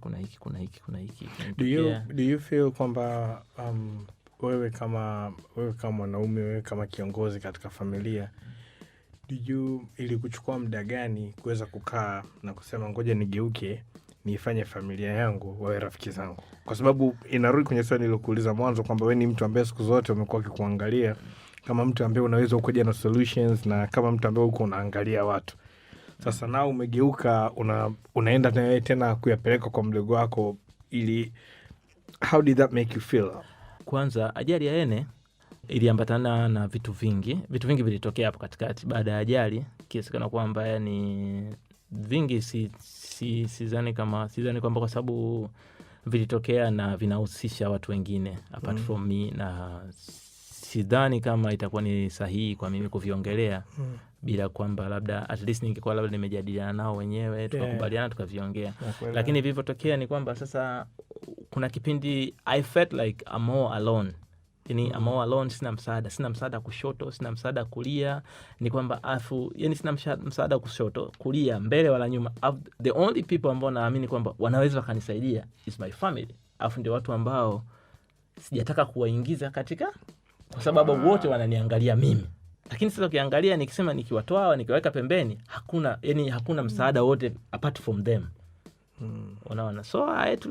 Speaker 2: Do you feel kwamba wewe kama mwanaume, wewe kama kiongozi katika familia, ili kuchukua muda gani kuweza kukaa na kusema ngoja nigeuke niifanye familia yangu wawe rafiki zangu? Kwa sababu inarudi kwenye swali nilokuuliza mwanzo kwamba wewe ni mtu ambaye siku zote umekuwa ukikuangalia kama mtu ambaye unaweza kuja na solutions, na kama mtu ambaye uko unaangalia watu. Sasa nao umegeuka, unaenda na wewe tena kuyapeleka kwa mdogo wako, ili how did that make you feel?
Speaker 4: Kwanza ajali ya Ene iliambatana na vitu vingi vilitokea hapo katikati. Baada ya ajali kiasi kana kwamba yani vingi sidhani kwamba kwa sababu vilitokea na vinahusisha watu wengine apart from me, na sidhani kama itakuwa ni sahihi kwa mimi kuviongelea bila kwamba labda at least ningekuwa labda nimejadiliana nao wenyewe, tukakubaliana tukaviongea. Lakini vilivyotokea ni kwamba sasa kuna kipindi I felt like I'm more alone. Yani I'm all alone, sina msaada kushoto, sina msaada kulia. Ni kwamba yani sina msaada kushoto, kulia, mbele wala nyuma. The only people ambao naamini kwamba wanaweza wakanisaidia is my family. Ndio watu ambao sijataka kuwaingiza katika, kwa sababu wote wananiangalia mimi. Lakini sasa ukiangalia, nikisema nikiwatoa nikiweka pembeni, hakuna msaada wote apart from them. Unaona? So I had to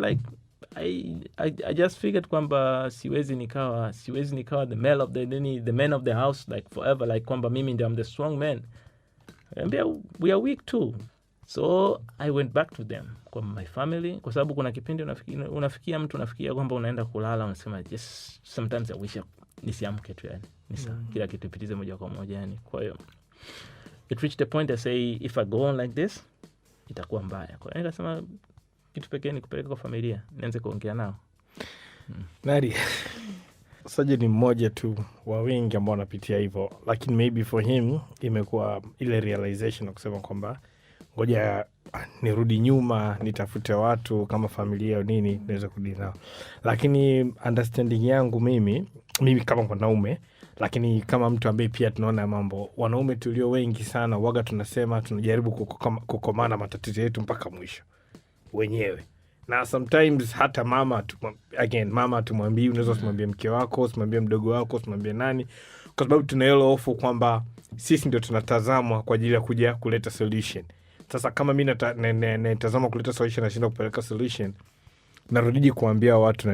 Speaker 4: I just figured kwamba siwezi nikawa the man of the house like forever, like kwamba mimi ndio I'm the strong man. And we are weak too. So I went back to them, kwa my family, kwa sababu kuna kipindi unafikia kwamba unaenda kulala unasema yes, sometimes I wish nisiamke tu, yani kila kitu ipitize moja kwa moja, yani. Kwa hiyo it reached the point I say if I go on like this itakuwa mbaya. Kwa hiyo nikasema kitu pekee ni kupeleka kwa familia, nianze kuongea nao.
Speaker 2: Nadia, Saje ni mmoja tu wa wengi ambao wanapitia hivyo, lakini maybe for him imekuwa ile realization na kusema kwamba ngoja nirudi nyuma, nitafute watu kama familia au nini naweza kurudi nao. Lakini understanding yangu mimi kama mwanaume, lakini kama mtu ambaye pia tunaona mambo, wanaume tulio wengi sana waga tunasema tunajaribu kukomana matatizo yetu mpaka mwisho wenyewe. Na sometimes hata mama tumwambie, unaweza kumwambia mke wako, usimwambie mdogo wako, usimwambie nani, kwa sababu tuna ile hofu kwamba sisi ndio tunatazamwa kwa ajili ya kuja kuleta solution. Sasa kama mimi natazama kuleta solution na shinda kupeleka solution, narudiji kuambia watu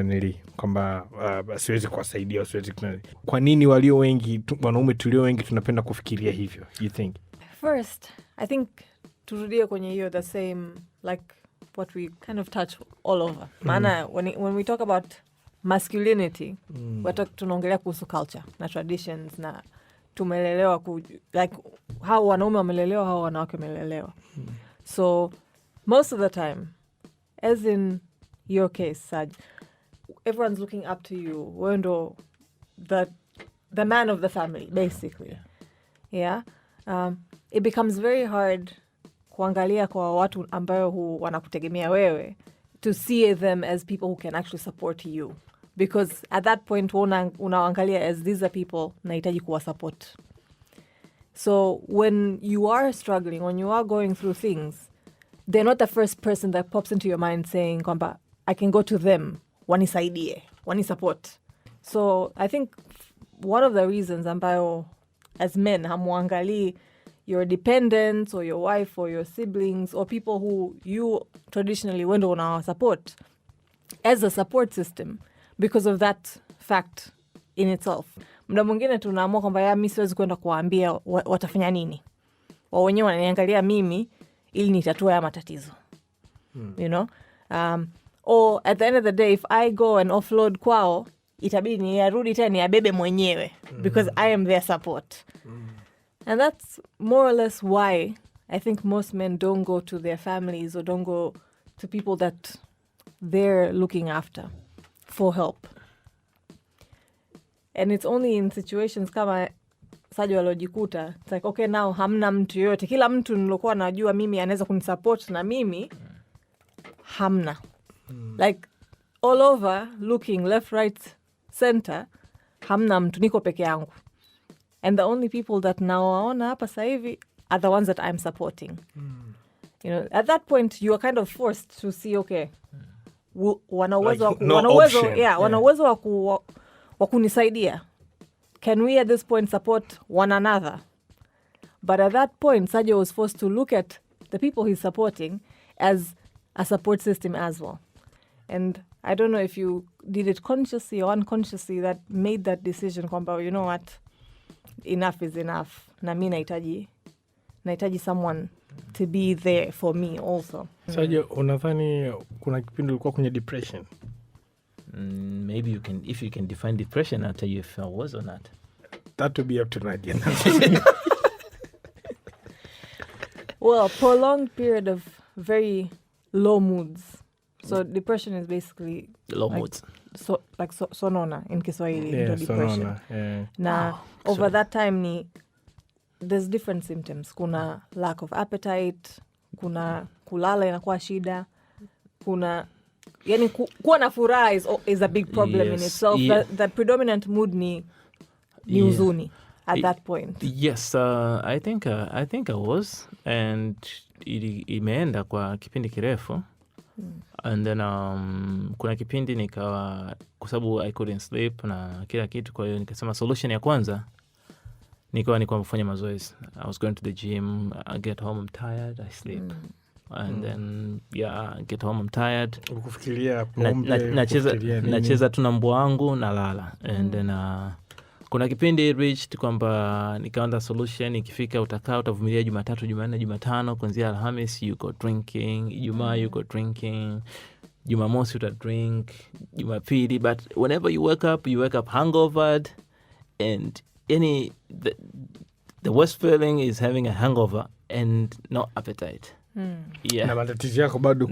Speaker 2: kwamba siwezi kuwasaidia, siwezi. Kwa nini walio wengi, wanaume tulio wengi tunapenda kufikiria hivyo, you think?
Speaker 3: First, I think turudie kwenye hiyo the same, like what we kind of touch all over. Maana when we talk about masculinity, tunaongelea kuhusu culture na traditions na tumelelewa like how wanaume wamelelewa, how wanawake wamelelewa. So most of the time, as in your case, Saj, everyone's looking up to you. Wewe ndo the man of the family, basically. Yeah. It becomes very hard kuangalia kwa watu ambayo wanakutegemea wewe to see them as people who can actually support you. Because at that point, unaangalia as these are people nahitaji kuwa support. So when you are struggling, when you are going through things, they're not the first person that pops into your mind saying, kwamba, I can go to them, wanisaidie, wanisupport. So I think one of the reasons ambayo as men hamuangalii your dependents or your wife or your siblings or people who you traditionally wendo unawa support as a support system because of that fact in itself. Muda mwingine tunaamua kwamba mimi siwezi kwenda kuwaambia watafanya nini. Wao wenyewe wananiangalia mimi ili nitatue haya matatizo. You know? Or at the end of the day, if I go and offload kwao, itabidi nirudi tena niabebe mwenyewe because I am their support. And that's more or less why I think most men don't go to their families or don't go to people that they're looking after for help. And it's only in situations kama Sajo alojikuta, it's like, okay, now hamna mtu yote. Kila mtu nilokuwa najua mimi anaweza kunisupport na mimi, hamna. Like, all over, looking left, right, center, hamna mtu, niko peke yangu. And the only people that nawaona hapa sasa hivi are the ones that I'm supporting. You know, at that point, you are kind of forced to see, okay, wana uwezo wa kunisaidia. Can we at this point support one another? But at that point, Sajo was forced to look at the people he's supporting as a support system as well. And I don't know if you did it consciously or unconsciously that made that decision kwamba, you know what, enough is enough. Na mi nahitaji someone to be there for me also.
Speaker 2: Sajo, unadhani kuna kipindi ulikuwa kwenye depression?
Speaker 4: Maybe if you can define depression, I'll tell you if I was or not.
Speaker 2: That would be up to Nadia.
Speaker 3: Well, prolonged period of very low moods. So depression is basically
Speaker 4: low moods.
Speaker 3: So like sonona in Kiswahili, depression.
Speaker 2: Sonona, yeah.
Speaker 3: Now, over that time there's different symptoms. Kuna lack of appetite, kuna kulala inakuwa shida, kuna yani kuwa na furaha is a big problem in itself. Yeah. The predominant mood ni huzuni at that point.
Speaker 4: Yes, I think I was, and imeenda kwa kipindi kirefu. And then kuna kipindi nikawa, kwa sababu I couldn't sleep na kila kitu, kwa hiyo nikasema solution ya kwanza nikawa kufanya mazoezi. I was going to the gym, I get home, I'm tired, I sleep. And then I get home, I'm tired.
Speaker 2: Ukufikiria
Speaker 4: nacheza tu na mbwa wangu na lala. And then kuna kipindi reached kwamba nikaanza solution, ikifika utavumilia Jumatatu, Jumanne, Jumatano, kuanzia Alhamis you go drinking, Ijumaa you go drinking, Jumamosi uta drink, Jumapili, but whenever you wake up hangovered, and the worst feeling is having a hangover and no appetite. Yeah.
Speaker 2: Na matatizo yako bado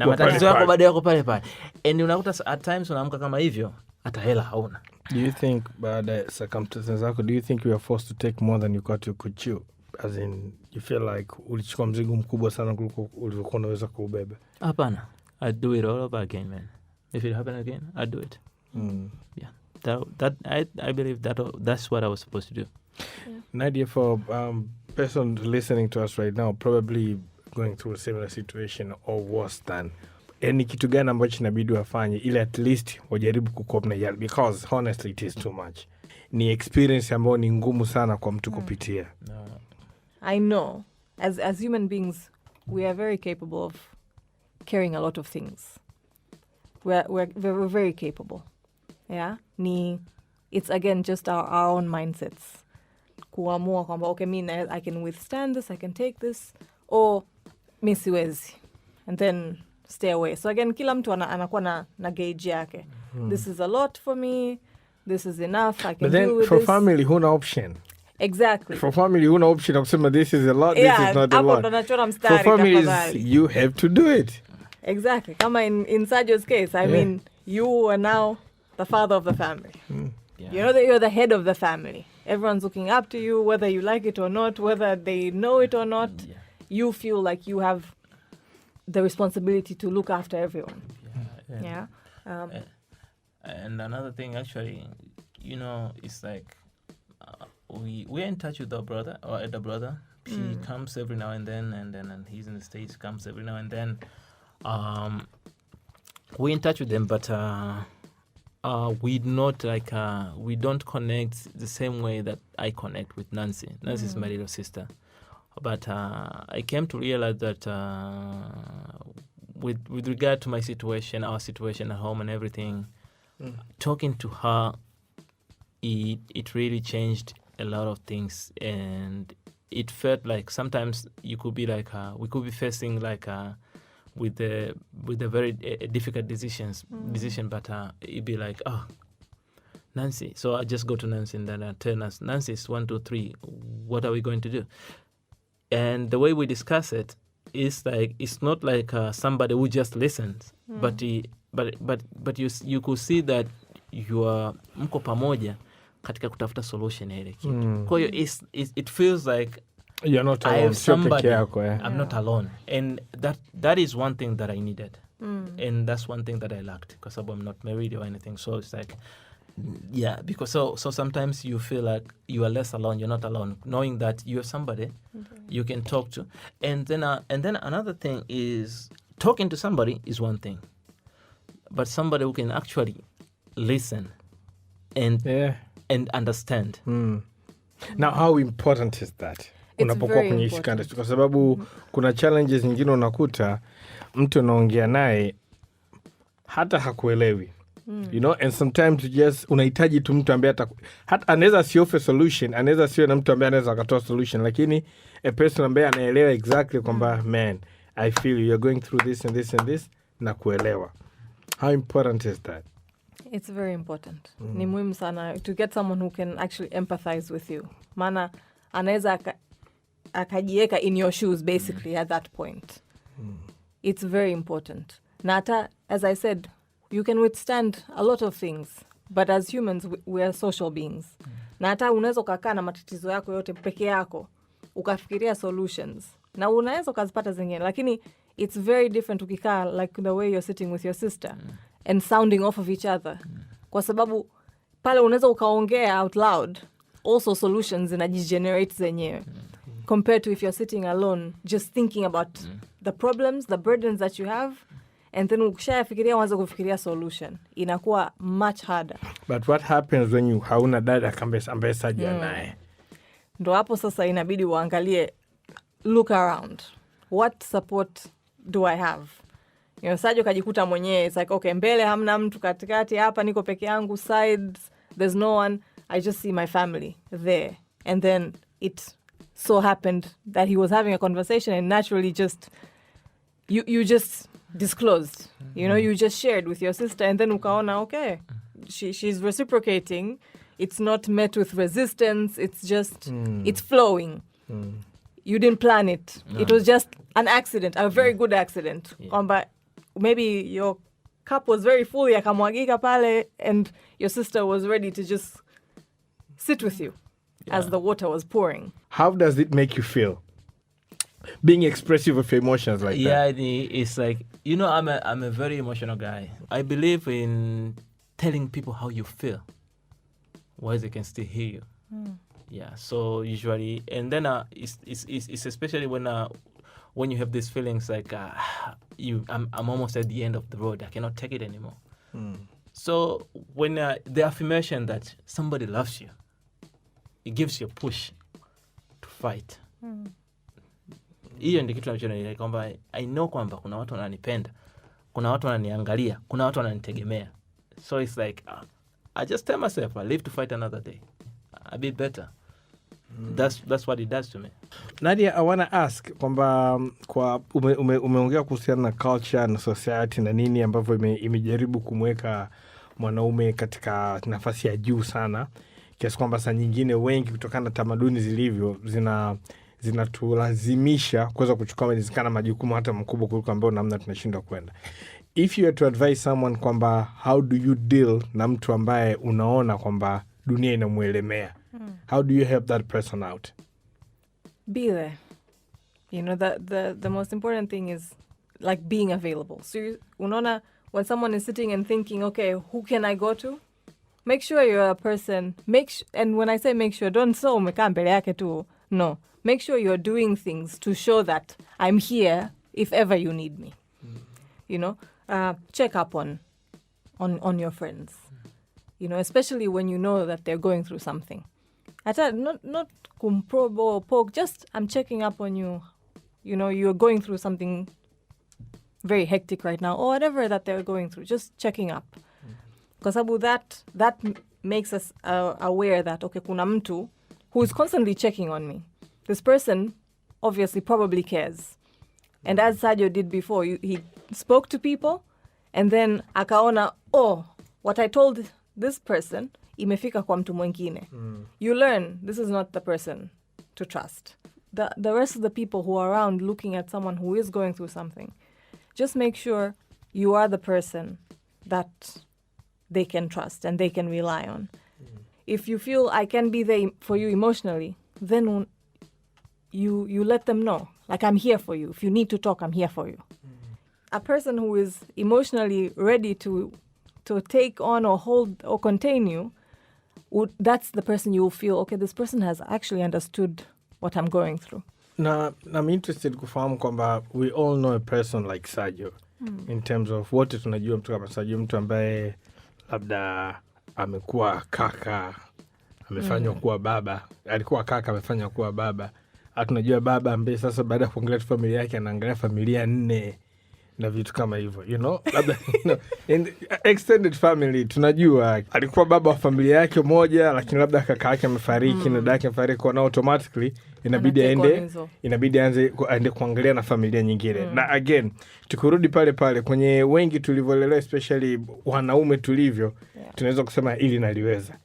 Speaker 4: yako pale pale. And unakuta at times unaamka kama hivyo, hata hela hauna.
Speaker 2: Do you think, baada ya circumstances zako, do you think you are forced to take more than you could chew? As in, you feel like ulichukua mzigo mkubwa sana kuliko ulivyokuwa unaweza kuubeba?
Speaker 4: Hapana. I'd do it all over again, man. If it happened again, I'd do it. Yeah. That I believe that's what I was supposed to do.
Speaker 3: Yeah.
Speaker 2: Nadia, for person listening to us right now, probably going through a similar situation or worse than, ni kitu gani ambacho inabidi wafanye ili at least wajaribu kucope na yale, because honestly it is too much. Ni experience ambayo ni ngumu sana kwa mtu kupitia.
Speaker 3: I know as human beings we are very capable of carrying a lot of things. We're very capable. Yeah? It's again just our own mindsets. Kuamua kwamba okay, I can withstand this, I can take this, or mi siwezi. And then stay away. So again, kila mtu anakuwa na gauge yake. This is a lot for me. This is enough. I can
Speaker 2: But then
Speaker 3: deal with
Speaker 2: for
Speaker 3: this.
Speaker 2: family, huna option.
Speaker 3: Exactly.
Speaker 2: For family, huna option of saying this is a lot, this is not a
Speaker 3: hapo
Speaker 2: lot.
Speaker 3: ndo nachora
Speaker 2: For
Speaker 3: mstari
Speaker 2: families,
Speaker 3: tafadhali.
Speaker 2: you have to do it.
Speaker 3: Exactly. Kama in Sajo's case, I mean, you are now the father of the family.
Speaker 4: Yeah.
Speaker 3: You know that you're the head of the family. Everyone's looking up to you, whether you like it or not, whether they know it or not.
Speaker 4: Yeah.
Speaker 3: You feel like you have the responsibility to look after everyone. Yeah.
Speaker 4: And another thing, actually, you know, it's like we're in touch with our brother or the brother. He comes every now and then, and he's in the States. Comes every now and then. We're in touch with them, but we not like we don't connect the same way that I connect with Nancy. Nancy is my little sister. But I came to realize that with regard to my situation, our situation at home and everything, talking to her, it really changed a lot of things. And it felt like sometimes you could be like, we could be facing like with the very difficult decision, but it'd be like, oh, Nancy. So I just go to Nancy and then I tell us, Nancy, it's 1, 2, 3. What are we going to do? And the way we discuss it is like, it's not like somebody who just listens, but you could see that you are mko pamoja katika kutafuta solution ile kitu. Kwa hiyo it feels like
Speaker 2: You're not
Speaker 4: I
Speaker 2: alone.
Speaker 4: have somebody.
Speaker 2: I'm
Speaker 4: I'm not alone, and that is one thing that I needed, and that's one thing that I lacked because I'm not married or anything. So it's like, yeah, because so sometimes you feel like you are less alone. You're not alone, knowing that you have somebody you can talk to, and then another thing is talking to somebody is one thing, but somebody who can actually listen and understand.
Speaker 2: Now, how important is that? Unapokuwa
Speaker 3: very
Speaker 2: kwenye
Speaker 3: important.
Speaker 2: ishi kwa sababu kuna challenges nyingine unakuta mtu unaongea naye hata hakuelewi. You know, and sometimes you just unahitaji tu mtu ambaye hata anaweza siofe solution, anaweza sio na mtu ambaye anaweza akatoa solution, lakini a person ambaye anaelewa exactly kwamba man, I feel you're going through this and this and this, na kuelewa. How important is that?
Speaker 3: It's very important. Ni muhimu sana to get someone who can actually empathize with you. Maana anaweza akajieka in your shoes basically at that point. It's very important. Na hata, as I said, you can withstand a lot of things, but as humans we are social beings. Na hata unaweza ukakaa na matatizo yako yote peke yako ukafikiria solutions na unaweza ukazipata zingine, lakini it's very different ukikaa like the way you're sitting with your sister and sounding off of each other, kwa sababu pale unaweza ukaongea out loud, also solutions zinajigenerate zenyewe, compared to if you're sitting alone just thinking about the problems, the burdens that you have, and then ukishafikiria uanze kufikiria solution, inakuwa much harder.
Speaker 2: But what happens when you hauna dada ambaye saja naye?
Speaker 3: Ndo hapo sasa inabidi uangalie, look around, what support do I have? You know, Sajo kajikuta mwenyewe, it's like, okay, mbele hamna mtu, katikati hapa niko peke yangu, sides there's no one, I just see my family there. And then it so happened that he was having a conversation and naturally just you just disclosed, you know, you just shared with your sister, and then ukaona, okay, she's reciprocating. It's not met with resistance. It's just, it's flowing. You didn't plan it. No. It was just an accident, a very good accident. But maybe your cup was very full, yakamwagika pale, and your sister was ready to just sit with you as the water was pouring.
Speaker 2: How does it make you feel, being expressive of emotions like that?
Speaker 4: Yeah, it's like, you know, I'm a very emotional guy. I believe in telling people how you feel, while they can still hear you. Yeah, so usually, and then it's especially when you have these feelings like I'm almost at the end of the road, I cannot take it anymore. So when the affirmation that somebody loves you, it gives you a push to fight. Hiyo ndio kitu nachoona, kwamba I know kwamba kuna watu wananipenda, kuna watu wananiangalia, kuna watu wananitegemea. So it's like I just tell myself I live to fight another day. I'll be better. That's what it does to me.
Speaker 2: Nadia, I want to ask kwamba kwa umeongea kuhusiana na culture na society na nini ambavyo imejaribu kumweka mwanaume katika nafasi ya juu sana, kiasi kwamba saa nyingine wengi kutokana na tamaduni zilivyo zinatulazimisha kuweza kuchukua malizikana majukumu hata makubwa kuliko ambao namna tunashindwa kwenda. If you were to advise someone kwamba how do you deal na mtu ambaye unaona kwamba dunia inamuelemea, how do you help that person out?
Speaker 3: Be there. You know, the most important thing is like being available. So unaona, when someone is sitting and thinking, okay, who can I go to? Make sure you're a person. And when I say make sure, don't say umekaa mbele yake tu. No. Make sure you're doing things to show that I'm here if ever you need me. You know, check up on your friends. You know, especially when you know that they're going through something. Not kumprobe or poke, just I'm checking up on you. You know, you're going through something very hectic right now, or whatever that they're going through, just checking up. Because that makes us aware that, okay, kuna mtu who's constantly checking on me. This person obviously probably cares. And as Sajo did before, he spoke to people, and then akaona, oh, what I told this person, imefika kwa mtu mwingine. You learn, this is not the person to trust. The rest of the people who are around looking at someone who is going through something, just make sure you are the person that they can trust and they can rely on. If you feel I can be there for you emotionally, then you let them know. Like, I'm here for you. If you need to talk, I'm here for you. A person who is emotionally ready to take on or hold or contain you, that's the person you will feel, okay, this person has actually understood what I'm going through.
Speaker 2: Na I'm interested kufahamu kwamba we all know a person like Sajo. In terms of wote tunajua mtu kama Sajo, mtu ambaye labda amekuwa kaka, amefanywa kuwa baba, alikuwa kaka amefanywa kuwa baba. Tunajua baba ambaye sasa baada ya kuangalia familia yake anaangalia familia 4 na vitu kama hivyo, you know, labda in extended family tunajua alikuwa baba wa familia yake moja, lakini labda kaka yake amefariki na dada yake amefariki, kwa automatically inabidi aanze kuangalia na familia nyingine. Na again, tukurudi pale kwenye wengi tulivyolelewa, especially wanaume tulivyo, tunaweza kusema ili naliweza.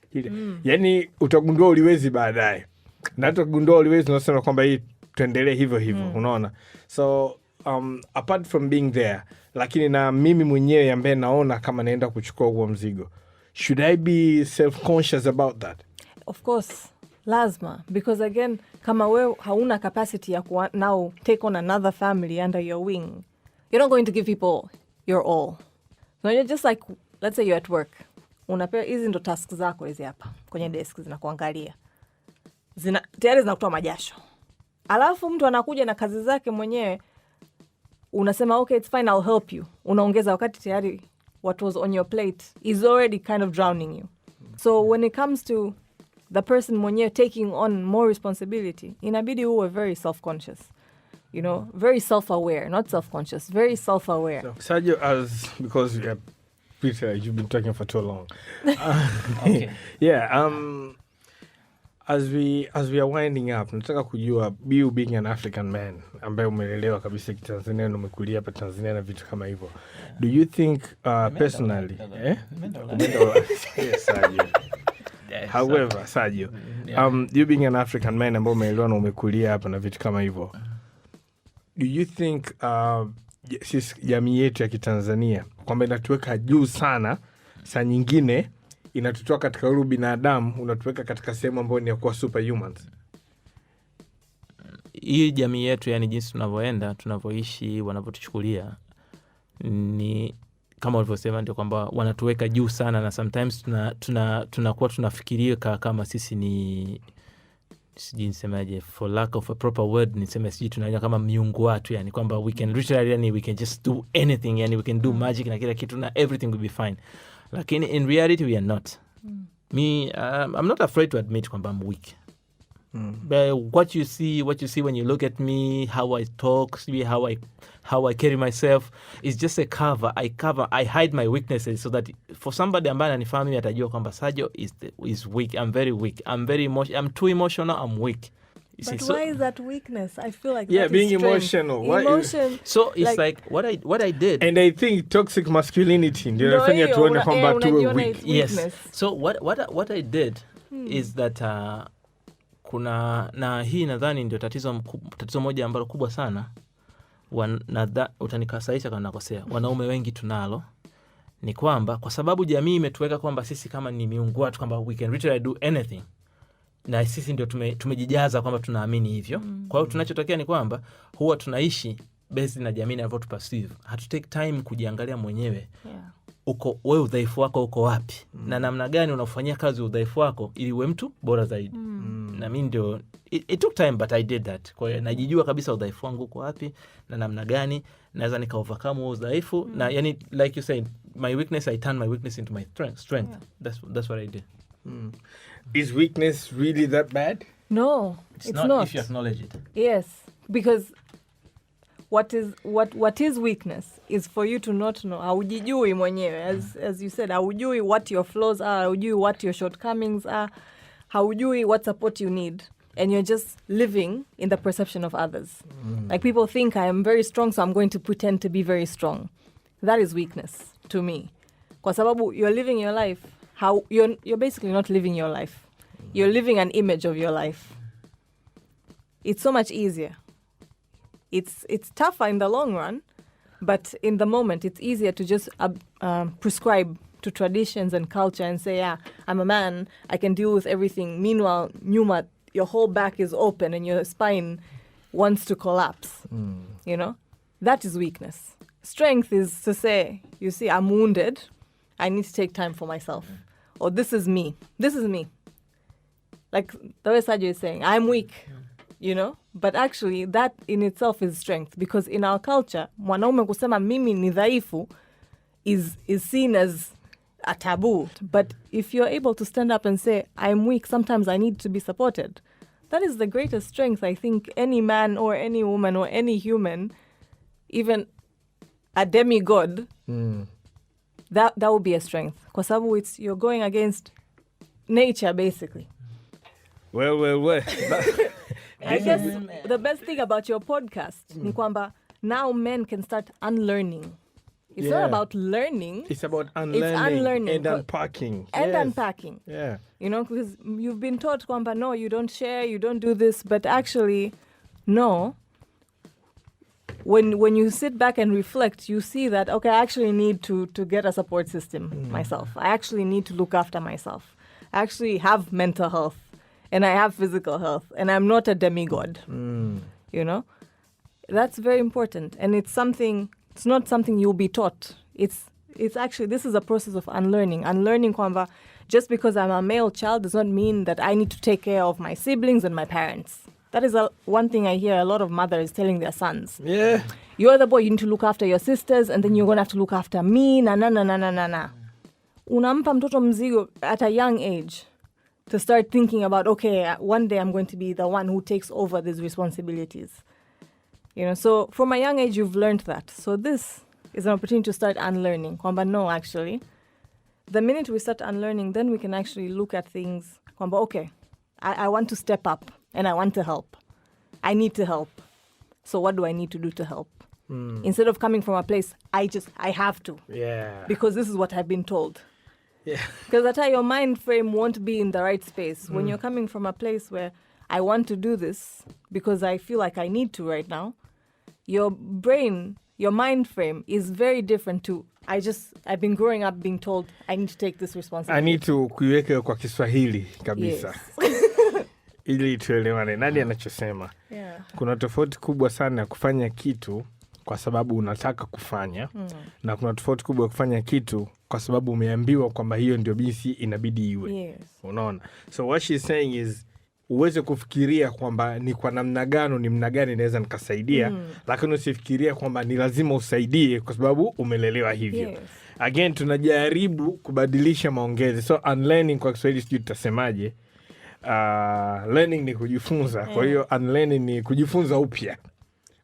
Speaker 2: Yaani utagundua uliwezi baadaye. Na hata kugundua uliwezi unasema kwamba hii tuendelee hivyo, unaona. So apart from being there, lakini na mimi mwenyewe ambaye naona kama naenda kuchukua huo mzigo, should I be self-conscious about that?
Speaker 3: Of course, lazima. Because again, kama wewe hauna capacity ya now take on another family under your wing, you're not going to give people your all. So you're just like, let's say you're at work. Unapewa hizi ndo tasks zako hizi hapa kwenye desk, zinakuangalia. Tayari zinakutoa majasho. Alafu mtu anakuja na kazi zake mwenyewe, unasema okay, it's fine, I'll help you. Unaongeza wakati tayari what was on your plate is already kind of drowning you. So when it comes to the person mwenyewe taking on more responsibility, inabidi uwe very self-conscious. You know, very self-aware, not self-conscious, very self-aware.
Speaker 2: So, Sajo, because Peter, you've been talking for too long.
Speaker 4: Okay.
Speaker 2: Yeah, as we are winding up, nataka kujua, you being an African man ambaye umelelewa kabisa Tanzania na umekulia hapa Tanzania na vitu kama hivyo, do you think personally yes, Sajo. However, Sajo, you being an African man ambaye umelelewa na umekulia hapa na vitu kama hivyo, do you think sisi jamii yetu ya Kitanzania kwamba inatuweka juu sana, saa nyingine inatutoa katika uru binadamu, unatuweka katika sehemu ambayo ni ya kuwa superhumans?
Speaker 4: Hii jamii yetu, yani jinsi tunavyoenda, tunavyoishi, wanavyotuchukulia, ni kama walivyosema, ndio kwamba wanatuweka juu sana, na sometimes tunakuwa tunafikiria kama sisi ni, sijui nisemaje, for lack of a proper word, niseme sijui tunaona kama miungu watu, yani kwamba we can literally, yani we can just do anything, yani we can do magic na kila kitu na everything will be fine. Lakini in reality we are not. Me, I'm not afraid to admit kwamba I'm weak. But what you see when you look at me, how I talk, how I carry myself is just a cover. I hide my weaknesses so that for somebody ambaye ananifahamu mimi atajua kwamba Sajo is weak. I'm very weak. I'm too emotional. I'm weak.
Speaker 3: But why is that weakness? I feel like
Speaker 2: being
Speaker 3: is
Speaker 2: emotional.
Speaker 4: So it's like what I did.
Speaker 2: And I think toxic masculinity ndio inafanya tuone kwamba tuwe weak.
Speaker 4: Yes. So what I did is that kuna na hii nadhani ndio tatizo moja ambalo kubwa sana utanikasaisha kama nakosea. Wanaume wengi tunalo ni kwamba kwa sababu jamii imetuweka kwamba sisi kama ni miungu watu kwamba we can literally do anything. Na sisi ndio tumejijaza kwamba tunaamini hivyo. Kwa hiyo tunachotokea ni kwamba huwa tunaishi based na jamii inavyotu perceive. Hatu take time kujiangalia mwenyewe. Uko wewe udhaifu wako uko wapi? Na namna gani unafanyia kazi udhaifu wako ili uwe mtu bora zaidi. Na mimi ndio it took time but I did that. Kwa hiyo najijua kabisa udhaifu wangu uko wapi na namna gani naweza nika overcome huo udhaifu na yani like you said my weakness I turn my weakness into my strength. That's what I did.
Speaker 2: Is weakness really that bad?
Speaker 3: No, it's not.
Speaker 4: If you acknowledge it.
Speaker 3: Yes, because what is weakness is for you to not know. Haujijui mwenyewe, as you said, haujui what your flaws are, haujui what your shortcomings are, haujui what support you need, and you're just living in the perception of others. Like people think I am very strong, so I'm going to pretend to be very strong. That is weakness to me. Kwa sababu you're living your life. You're basically not living your life. You're living an image of your life. It's so much easier. It's tougher in the long run, but in the moment, it's easier to just prescribe to traditions and culture and say, yeah, I'm a man, I can deal with everything. Meanwhile, Numa, your whole back is open and your spine wants to collapse. You know? That is weakness. Strength is to say, you see, I'm wounded. I need to take time for myself. Or this is me. This is me. Like the way Sajo is saying, I'm weak, you know? But actually, that in itself is strength. Because in our culture, mwanaume kusema mimi ni dhaifu is seen as a taboo. But if you're able to stand up and say, I'm weak, sometimes I need to be supported. That is the greatest strength I think any man or any woman or any human, even a demigod, that would be a strength. Kwa sababu you're going against nature, basically.
Speaker 2: Well.
Speaker 3: I guess the best thing about your podcast ni kwamba now men can start unlearning. It's not about learning.
Speaker 2: It's about unlearning. And unpacking.
Speaker 3: Unpacking.
Speaker 2: Yeah.
Speaker 3: You know, because you've been taught kwamba, no, you don't share, you don't do this. But actually, no. When you sit back and reflect, you see that, okay, I actually need to get a support system myself. I actually need to look after myself. I actually have mental health. And I have physical health. And I'm not a demigod. You know? That's very important. And it's not something you'll be taught. It's actually, this is a process of unlearning. Unlearning kwamba just because I'm a male child does not mean that I need to take care of my siblings and my parents. That is one thing I hear a lot of mothers telling their sons.
Speaker 2: Yeah.
Speaker 3: You're the boy, you need to look after your sisters, and then you're going to have to look after me, na. Unampa mtoto mzigo at a young age to start thinking about, okay, one day I'm going to be the one who takes over these responsibilities. You know, so from a young age, you've learned that. So this is an opportunity to start unlearning. Kwamba no, actually. The minute we start unlearning, then we can actually look at things. Kwamba, okay, I want to step up and I want to help. I need to help. So what do I need to do to help? Instead of coming from a place, I have to.
Speaker 2: Yeah.
Speaker 3: Because this is what I've been told.
Speaker 2: Yeah.
Speaker 3: Because that's how your mind frame won't be in the right space. When you're coming from a place where I want to do this because I feel like I need to right now, your brain, your mind frame is very different to, I've been growing up being told I need to take this responsibility.
Speaker 2: I need to kuiweka kwa Kiswahili kabisa.
Speaker 3: Yes.
Speaker 2: Ili tuelewane. Nadia anachosema.
Speaker 3: Yeah.
Speaker 2: Kuna tofauti kubwa sana ya kufanya kitu kwa sababu unataka kufanya na kuna tofauti kubwa ya kufanya kitu kwa sababu umeambiwa kwamba hiyo ndio jinsi inabidi iwe.
Speaker 3: Yes.
Speaker 2: Unaona? So what she's saying is uweze kufikiria kwamba ni kwa namna gani naweza nikasaidia, lakini usifikiria kwamba ni lazima usaidie kwa sababu umelelewa hivyo.
Speaker 3: Yes.
Speaker 2: Again, tunajaribu kubadilisha maongezi. So unlearning kwa Kiswahili sijui tutasemaje. learning ni kujifunza. Kwa hiyo unlearning ni kujifunza upya.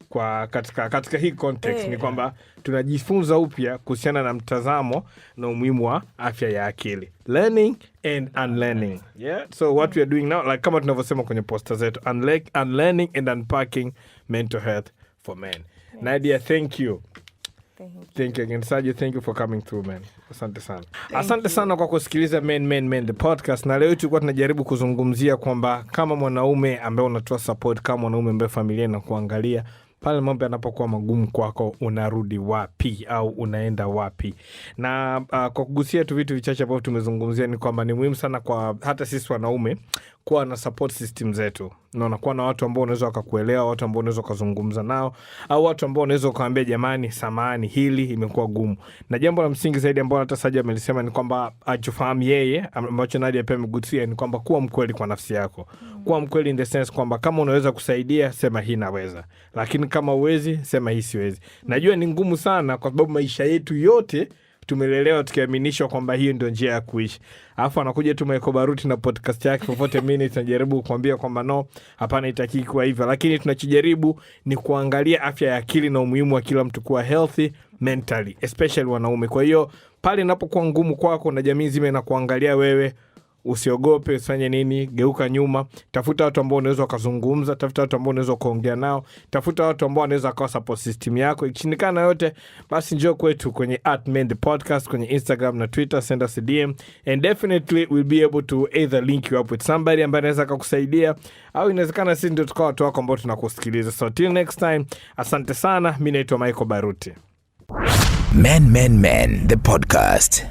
Speaker 2: Kwa katika hii context ni kwamba tunajifunza upya kuhusiana na mtazamo na umuhimu wa afya ya akili. Learning and unlearning. Yeah. So what we are doing now, like kama tunavyosema kwenye poster zetu, unlearning and unpacking mental health for men. Yes. Nadia, thank you. Thank you again. Saji, thank you for coming through, man. Asante sana. Asante sana kwa kusikiliza Men the podcast. Na leo tulikuwa tunajaribu kuzungumzia kwamba kama mwanaume ambaye unatoa support, kama mwanaume ambaye familia inakuangalia, pale mambo yanapokuwa magumu kwako, unarudi wapi au unaenda wapi? Na kwa kugusia tu vitu vichache ambavyo tumezungumzia ni kwamba ni muhimu sana kwa hata sisi wanaume kuwa na support system zetu. Na kuwa na watu ambao unaweza wakakuelewa, watu ambao unaweza kuzungumza nao, au watu ambao unaweza kuambia jamani, samahani, hili imekuwa gumu. Na jambo la msingi zaidi ambalo hata Saja amelisema ni kwamba achofahamu yeye, ambacho Nadia pia amegusia, ni kwamba kuwa mkweli kwa nafsi yako. Kuwa mkweli in the sense kwamba kama unaweza kusaidia, sema hii naweza. Lakini kama uwezi, sema hii siwezi. Najua ni ngumu sana kwa sababu maisha yetu yote tumelelewa tukiaminishwa kwamba hiyo ndio njia ya kuishi. Alafu anakuja tu Baruti na podcast yake for 40 minutes anajaribu kuambia kwamba no, hapana, itakii kuwa hivyo. Lakini tunachojaribu ni kuangalia afya ya akili na umuhimu wa kila mtu kuwa healthy mentally, especially wanaume. Kwa hiyo pale inapokuwa ngumu kwako na jamii nzima inakuangalia wewe, usiogope, usanye nini, geuka nyuma, tafuta watu ambao unaweza kuzungumza, tafuta watu ambao unaweza kuongea nao, tafuta watu ambao wanaweza kuwa support system yako. Ikishindikana yote, basi njoo kwetu kwenye @men_the_podcast kwenye Instagram na Twitter, send us a DM and definitely we'll be able to either link you up with somebody ambaye anaweza kukusaidia, au inawezekana sisi ndio tukao watu wako ambao tunakusikiliza. So till next time, asante sana. Mimi naitwa Baruti.
Speaker 1: Men, the podcast.